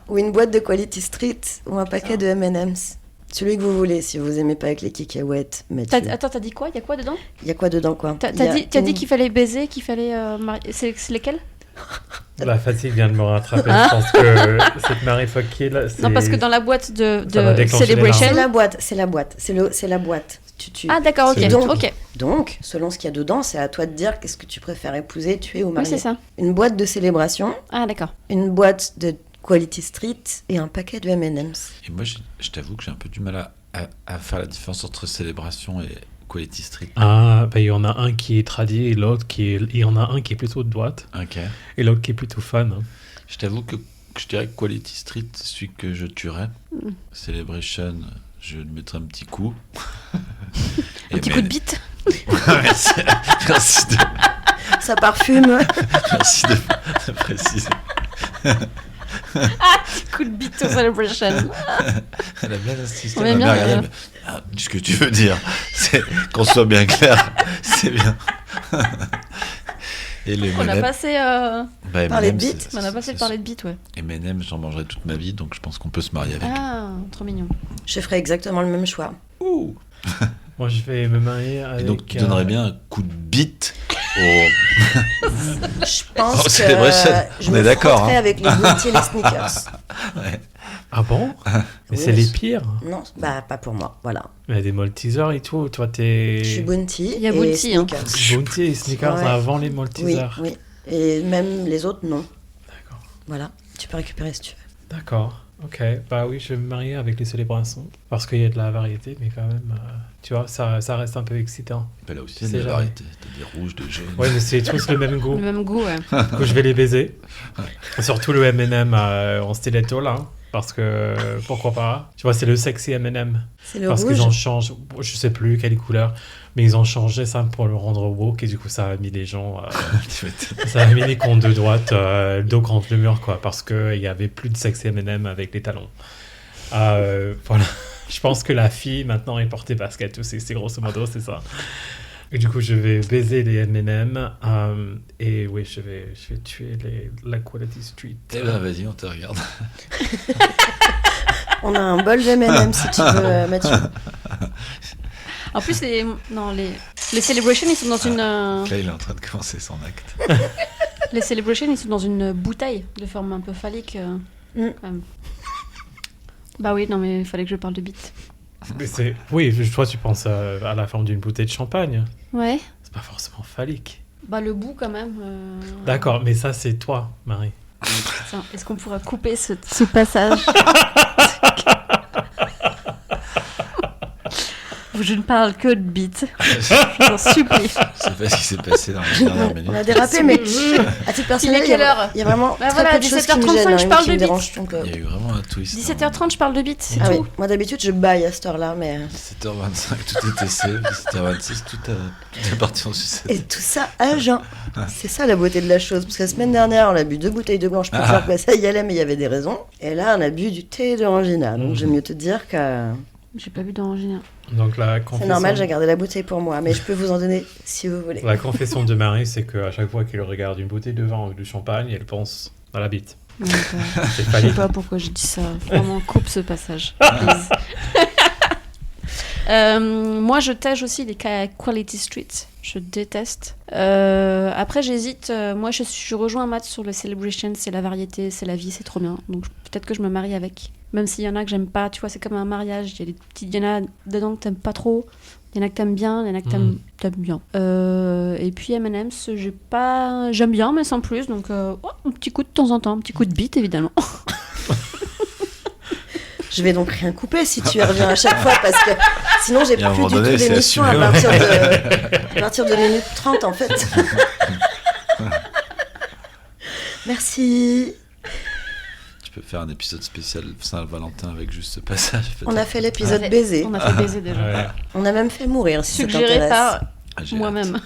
S1: Ou une boîte de Quality Street ou un paquet de M&M's. Celui que vous voulez, si vous aimez pas avec les cacahuètes.
S2: Attends, t'as dit quoi? Il y a quoi dedans?
S1: Il y a quoi dedans, quoi?
S2: T'as
S1: Il y a
S2: dit
S1: une-
S2: qu'il fallait baiser, qu'il fallait marier. C'est lesquels?
S3: La fatigue vient de me rattraper. Je pense que cette Marry Fuck Kill, c'est...
S2: Non, parce que dans la boîte de
S3: Ça va déclencher les
S2: Celebration.
S1: C'est la boîte. C'est la boîte. Tu
S2: Ah d'accord, ok.
S3: C'est
S1: donc,
S2: Ok.
S1: donc, selon ce qu'il y a dedans, c'est à toi de dire qu'est-ce que tu préfères épouser, tuer ou
S2: Oui,
S1: marier.
S2: c'est ça.
S1: Une boîte de célébration,
S2: Ah d'accord.
S1: une boîte de Quality Street et un paquet de M&M's.
S4: Et moi, je t'avoue que j'ai un peu du mal à faire la différence entre célébration et Quality Street.
S3: Ah, bah, il y en a un qui est tradit et l'autre qui est... Il y en a un qui est plutôt de droite
S4: Ok.
S3: et l'autre qui est plutôt fun. Hein.
S4: Je t'avoue que je dirais que Quality Street, c'est celui que je tuerais. Celebration, je lui mettrais un petit coup.
S2: Un petit coup de bite.
S4: Merci, merci
S1: Ça parfume.
S4: merci de préciser.
S2: Coup de bite au Celebration.
S4: Elle a bien insisté.
S2: On aime
S4: Ma
S2: bien,
S4: mère, elle aime. Ah, dis ce que tu veux dire. C'est qu'on soit bien clair. C'est bien. Et les
S2: On a
S4: M&M,
S2: passé.
S4: bah,
S1: Parler de
S4: M&M,
S1: bite.
S2: On a passé de parler de bite, ouais.
S4: M&M, j'en mangerai toute ma vie, donc je pense qu'on peut se marier avec.
S2: Ah, trop mignon.
S1: Je ferais exactement le même choix.
S4: Ouh.
S3: Moi, je vais me marier
S4: Et
S3: avec...
S4: donc tu donnerais bien un coup de bite au...
S1: Je pense
S4: Oh,
S1: que
S4: Celebration.
S1: je
S4: On
S1: me
S4: est d'accord,
S1: frotterais
S4: hein.
S1: avec les Bounty et les sneakers.
S3: Ah bon? Mais
S1: Oui,
S3: c'est
S1: mais
S3: les
S1: je-
S3: pires.
S1: Non, bah pas pour moi, voilà.
S3: Il y a des Maltesers et tout. Toi, t'es...
S1: Je suis Bounty
S2: Il y a
S1: et
S2: Bounty, hein.
S1: sneakers.
S3: Bounty et sneakers
S1: Ouais.
S3: avant les
S1: Oui,
S3: Maltesers.
S1: oui. Et même les autres, non.
S3: D'accord.
S1: Voilà, tu peux récupérer si tu veux.
S3: D'accord. Ok. Bah oui, je vais me marier avec les célébrations. Parce qu'il y a de la variété, mais quand même, tu vois, ça reste un peu excitant.
S4: Bah, là aussi, il y a
S3: C'est
S4: de la
S3: jamais.
S4: variété. T'as des rouges, des jaunes.
S3: Ouais, mais c'est tous le même goût.
S2: Le même goût, ouais.
S3: Du coup, je vais les baiser. Surtout le M&M en stiletto, là. Parce que, pourquoi pas. Tu vois, c'est le sexy M&M.
S1: C'est le
S3: Parce
S1: rouge.
S3: qu'ils en changent, je sais plus quelle couleur, mais ils ont changé ça pour le rendre woke. Et du coup, ça a mis les gens...
S4: Tu m'étonnes.
S3: ça a mis les comptes de droite dos contre le mur, quoi. Parce qu'il y avait plus de sexy M&M avec les talons. Voilà. Je pense que la fille, maintenant, est portée basket aussi. C'est grosso modo, c'est ça. Et du coup, je vais baiser les M&M. Et oui, je vais tuer la Quality Street.
S4: Eh ben, vas-y, on te regarde.
S1: On a un bol de M&M si tu veux, Mathieu.
S2: En plus, les Celebration, ils sont dans une.
S4: Là, il est en train de commencer son acte.
S2: Les Celebration, ils sont dans une bouteille de forme un peu phallique. Quand même. Bah oui, non, mais il fallait que je parle de bite.
S3: Mais oui, toi, tu penses à la forme d'une bouteille de champagne.
S2: Ouais.
S3: C'est pas forcément phallique.
S2: Bah le bout, quand même.
S3: D'accord, mais ça, c'est toi, Marie.
S2: Tiens, est-ce qu'on pourra couper ce passage? Je ne parle que de beats. Je t'en supplie.
S4: Je sais pas ce qui s'est passé dans les dernières minutes.
S1: On a dérapé, mais à titre personnel,
S2: quelle heure
S1: il y a vraiment
S2: Bah
S1: très
S2: voilà,
S1: peu de choses qui me
S2: 17h35,
S1: gênent,
S2: je parle
S1: qui
S2: de
S1: me
S2: beats.
S1: dérangent. Donc,
S4: Il y a eu vraiment un twist.
S2: 17h30, je parle de beats, c'est
S1: ah
S2: tout.
S1: oui, moi d'habitude, je baille à cette heure-là, mais...
S4: 17h25, tout était safe. 17h26, tout est parti en sucette.
S1: Et tout ça à jeun. C'est ça la beauté de la chose. Parce que la semaine dernière, on a bu 2 bouteilles de blanche pour dire que ça y allait, mais il y avait des raisons. Et là, on a bu du thé d'orangina. Donc, j'aime mieux te dire que...
S2: J'ai pas bu d'orangina.
S3: Donc la
S1: C'est
S3: confession...
S1: normal, j'ai gardé la bouteille pour moi. Mais je peux vous en donner si vous voulez.
S3: La confession de Marie, c'est qu'à chaque fois qu'elle regarde une bouteille de vin ou du champagne, elle pense à la bite.
S2: Donc,
S3: C'est
S2: je
S3: pas
S2: sais pas pourquoi j'ai dit ça. Vraiment, coupe ce passage. Moi, je tâche aussi les Quality Street. Je déteste. Après, j'hésite. Moi, je rejoins Matt sur le Celebration. C'est la variété, c'est la vie, c'est trop bien. Donc, peut-être que je me marie avec. Même s'il y en a que j'aime pas. Tu vois, c'est comme un mariage. Il y en a dedans que t'aimes pas trop. Il y en a que t'aimes bien. Il y en a que t'aimes bien. Et puis, M&M's, j'aime bien, mais sans plus. Donc, un petit coup de temps en temps. Un petit coup de bite, évidemment.
S1: Je vais donc rien couper si tu y reviens à chaque fois parce que sinon j'ai
S4: Et à un
S1: plus
S4: moment
S1: du
S4: donné,
S1: tout
S4: c'est
S1: d'émission à
S4: assumé,
S1: partir de minute 30 en fait. Merci.
S4: Tu peux faire un épisode spécial Saint-Valentin avec juste ce passage.
S1: On a fait l'épisode baiser.
S2: On a fait baiser déjà.
S3: Ouais.
S1: On a même fait mourir si ça
S2: Suggéré
S1: t'intéresse.
S2: par
S4: Ah, j'ai
S2: moi-même.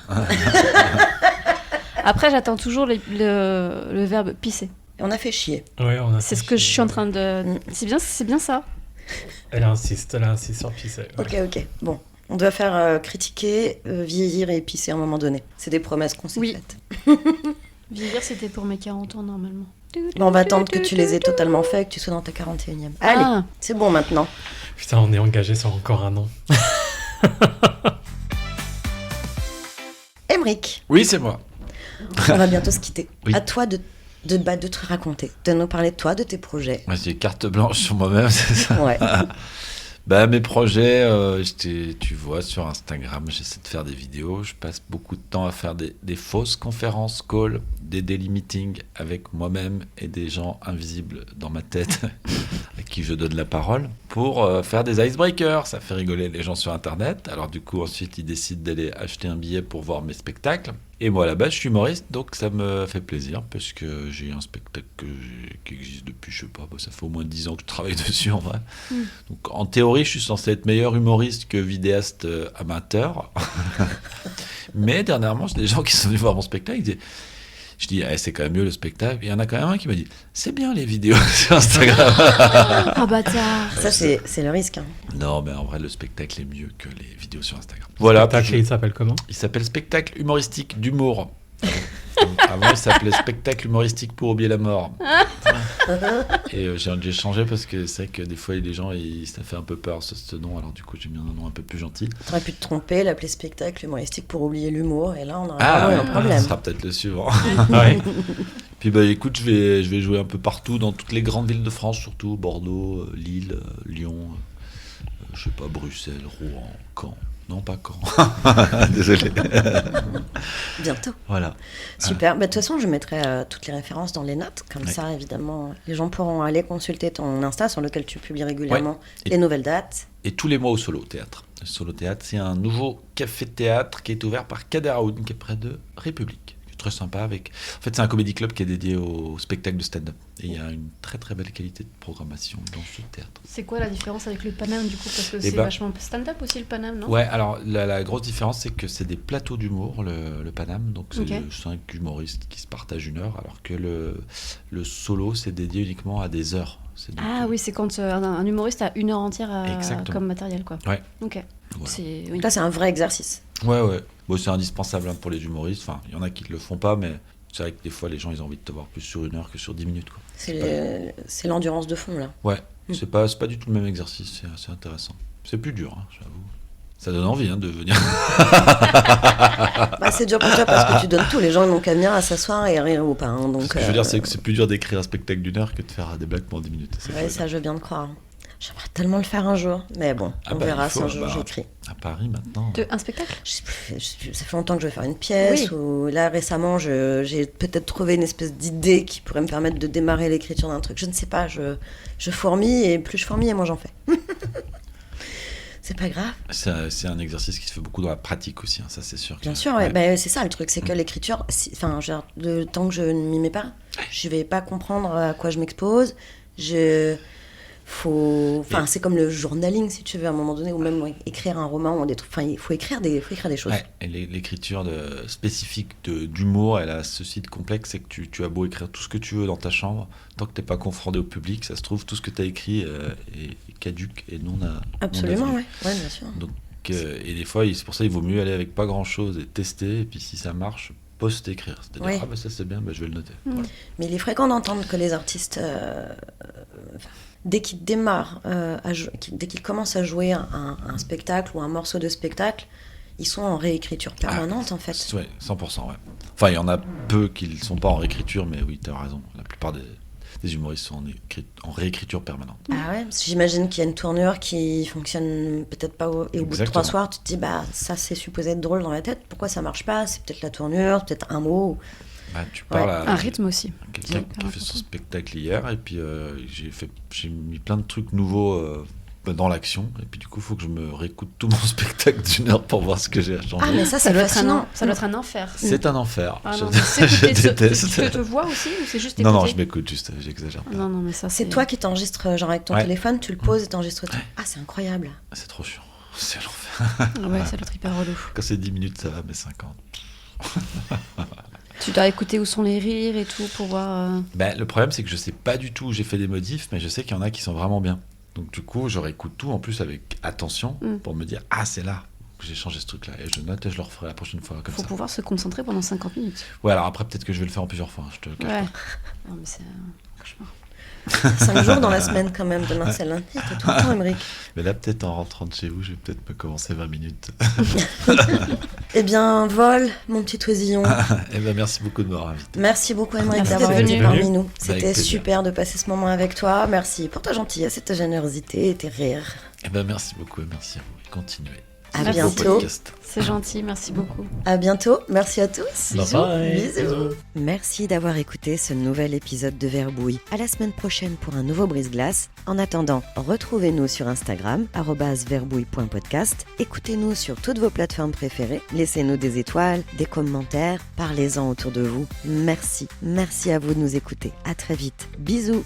S2: Après, j'attends toujours le verbe pisser.
S1: On a fait chier.
S3: Ouais, on a
S2: C'est
S3: fait
S2: ce que je
S3: chier.
S2: suis en train de. C'est bien ça.
S3: Elle insiste sur pisser. Ouais.
S1: Ok. Bon, on doit faire critiquer, vieillir et pisser à un moment donné. C'est des promesses qu'on s'est
S2: Oui.
S1: faites.
S2: Vieillir, c'était pour mes 40 ans normalement.
S1: Bon, on va attendre que tu les aies totalement fait et que tu sois dans ta 41e. Allez,
S2: Ah,
S1: c'est bon maintenant.
S3: Putain, on est engagé sur encore un an.
S1: Émeric,
S4: Oui, c'est moi.
S1: on va bientôt se quitter.
S4: Oui.
S1: À toi de te raconter, de nous parler de toi, de tes projets.
S4: Moi, j'ai carte blanche sur moi-même, c'est ça.
S1: Ouais.
S4: Bah, mes projets, tu vois, sur Instagram, j'essaie de faire des vidéos. Je passe beaucoup de temps à faire des fausses conférences, calls, des daily meetings avec moi-même et des gens invisibles dans ma tête à qui je donne la parole pour faire des icebreakers. Ça fait rigoler les gens sur Internet. Alors du coup, ensuite, ils décident d'aller acheter un billet pour voir mes spectacles. Et moi, là-bas, je suis humoriste, donc ça me fait plaisir parce que j'ai un spectacle qui existe depuis, je sais pas, ça fait au moins 10 ans que je travaille dessus en vrai. Donc en théorie, je suis censé être meilleur humoriste que vidéaste amateur. Mais dernièrement, j'ai des gens qui sont venus voir mon spectacle, ils disaient... Je dis, c'est quand même mieux le spectacle. Et il y en a quand même un qui m'a dit, c'est bien les vidéos sur Instagram.
S2: ah bâtard.
S1: Ça, c'est le risque. Hein.
S4: Non, mais en vrai, le spectacle est mieux que les vidéos sur Instagram.
S3: Voilà.
S4: Voilà.
S3: Spectacle, il s'appelle comment?
S4: Il s'appelle Spectacle humoristique d'humour. Avant, il s'appelait Spectacle humoristique pour oublier la mort. Et j'ai changé parce que c'est vrai que des fois, les gens, ça fait un peu peur ce nom. Alors du coup, j'ai mis un nom un peu plus gentil.
S1: T'aurais pu te tromper, l'appeler spectacle humoristique pour oublier l'humour, et là, on aurait
S4: Ah,
S1: vraiment eu un problème.
S4: ce sera peut-être le suivant.
S3: Ouais.
S4: Puis bah écoute, je vais jouer un peu partout, dans toutes les grandes villes de France, surtout Bordeaux, Lille, Lyon, je sais pas, Bruxelles, Rouen, Caen. Non, pas Caen. Désolé.
S1: Bientôt.
S4: Voilà.
S1: Super. Bah, de toute façon, je mettrai toutes les références dans les notes. Comme ça, évidemment, les gens pourront aller consulter ton Insta sur lequel tu publies régulièrement les nouvelles dates.
S4: Et tous les mois au Solo Théâtre. Le Solo Théâtre, c'est un nouveau café-théâtre qui est ouvert par Kader Aoun, qui est près de République. Très sympa. En fait, c'est un comédie club qui est dédié au spectacle de stand-up. Et il y a une très très belle qualité de programmation dans ce théâtre.
S2: C'est quoi la différence avec le Paname du coup? Parce que c'est
S4: ben,
S2: vachement stand-up aussi le Paname, non?
S4: Ouais, alors la grosse différence, c'est que c'est des plateaux d'humour, le Paname. Donc c'est 5 humoristes qui se partagent une heure, alors que le solo, c'est dédié uniquement à des heures.
S2: Oui, c'est quand un humoriste a une heure entière comme matériel, quoi.
S4: Ouais.
S2: Ok.
S4: Ouais.
S1: Là, c'est un vrai exercice.
S4: Ouais. Bon, c'est indispensable pour les humoristes. Enfin, il y en a qui ne le font pas, mais c'est vrai que des fois, les gens, ils ont envie de te voir plus sur une heure que sur 10 minutes. Quoi.
S1: C'est l'endurance de fond, là.
S4: Ouais, c'est pas du tout le même exercice. C'est assez intéressant. C'est plus dur, hein, j'avoue. Ça donne envie de venir.
S1: C'est dur pour toi parce que tu donnes tout. Les gens, ils n'ont qu'à venir à s'asseoir et rire ou pas. Hein, donc,
S4: Ce que je veux dire, c'est que c'est plus dur d'écrire un spectacle d'une heure que de faire des blagues pendant 10 minutes.
S1: Ouais, ça, je veux bien te croire. J'aimerais tellement le faire un jour. Mais bon, on verra si un jour j'écris.
S4: À Paris, maintenant.
S2: Un spectacle ?
S1: Ça fait longtemps que je vais faire une pièce. Oui. Ou là, récemment, j'ai peut-être trouvé une espèce d'idée qui pourrait me permettre de démarrer l'écriture d'un truc. Je ne sais pas. Je fourmille et plus je fourmille et moins j'en fais. c'est pas grave.
S4: C'est un exercice qui se fait beaucoup dans la pratique aussi, hein, ça c'est sûr.
S1: Bien sûr, ouais. Bah, c'est ça le truc, c'est que l'écriture, tant que je ne m'y mets pas, je vais pas comprendre à quoi je m'expose. C'est comme le journaling, si tu veux, à un moment donné, ou même écrire un roman ou des trucs. Enfin, il faut écrire des choses.
S4: Ouais, et l'écriture spécifique d'humour, elle a ceci de complexe, c'est que tu as beau écrire tout ce que tu veux dans ta chambre, tant que t'es pas confronté au public, ça se trouve, tout ce que tu as écrit est caduque et non
S1: Absolument,
S4: non
S1: ouais, bien sûr.
S4: Donc, et des fois, c'est pour ça qu'il vaut mieux aller avec pas grand-chose et tester, et puis si ça marche, post-écrire. C'est-à-dire, ça c'est bien, je vais le noter. Voilà.
S1: Mais il est fréquent d'entendre que les artistes... dès qu'ils démarrent, dès qu'ils commencent à jouer un spectacle ou un morceau de spectacle, ils sont en réécriture permanente, en fait.
S4: Ouais, 100%, ouais. Enfin, il y en a peu qui ne sont pas en réécriture, mais oui, tu as raison. La plupart des humoristes sont en réécriture permanente.
S1: Ah ouais, parce que j'imagine qu'il y a une tournure qui fonctionne peut-être pas, et au bout de 3 soirs, tu te dis, ça c'est supposé être drôle dans la tête, pourquoi ça marche pas ? C'est peut-être la tournure, peut-être un mot...
S4: tu parles à
S2: un rythme aussi.
S4: Quelqu'un qui a fait son spectacle hier, et puis j'ai mis plein de trucs nouveaux dans l'action, et puis du coup il faut que je me réécoute tout mon spectacle d'1 heure pour voir ce que j'ai à changer.
S1: Ah mais ça doit fascinant.
S2: Ça doit être un enfer.
S4: C'est un enfer.
S2: Je déteste. Tu te vois aussi ou c'est juste écouter ?
S4: Non, je m'écoute juste, j'exagère pas.
S2: Non, mais ça
S1: c'est toi qui t'enregistres genre avec ton téléphone, tu le poses et t'enregistres tout. Ah c'est incroyable.
S4: C'est trop chiant, c'est l'enfer.
S2: Ouais, ça doit être hyper relou.
S4: Quand c'est 10 minutes ça va, mais 50.
S2: Tu dois écouter où sont les rires et tout pour voir...
S4: Le problème, c'est que je sais pas du tout où j'ai fait des modifs, mais je sais qu'il y en a qui sont vraiment bien. Donc du coup, je réécoute tout en plus avec attention pour me dire « Ah, c'est là que j'ai changé ce truc-là. » Et je note et je le referai la prochaine fois comme ça.
S2: Faut pouvoir se concentrer pendant 50 minutes.
S4: Ouais, alors après, peut-être que je vais le faire en plusieurs fois. Je te le cache pas.
S2: Non, mais c'est un cauchemar.
S1: 5 jours dans la semaine quand même, demain c'est lundi, t'es tout le temps Aymeric.
S4: Mais là peut-être en rentrant de chez vous, je vais peut-être me commencer 20 minutes.
S1: Eh bien, vol, mon petit oisillon.
S4: Merci beaucoup de m'avoir invité.
S1: Merci beaucoup Aymeric d'avoir été parmi nous. C'était super de passer ce moment avec toi. Merci pour ta gentillesse et ta générosité et tes rires.
S4: Merci beaucoup et merci à vous. Et continuez.
S1: À bientôt.
S2: C'est gentil, merci beaucoup.
S1: À bientôt, merci à tous.
S3: Bisous.
S1: Merci d'avoir écouté ce nouvel épisode de Verbouille. À la semaine prochaine pour un nouveau brise-glace. En attendant, retrouvez-nous sur Instagram, @verbouille.podcast. Écoutez-nous sur toutes vos plateformes préférées. Laissez-nous des étoiles, des commentaires. Parlez-en autour de vous. Merci à vous de nous écouter. À très vite. Bisous.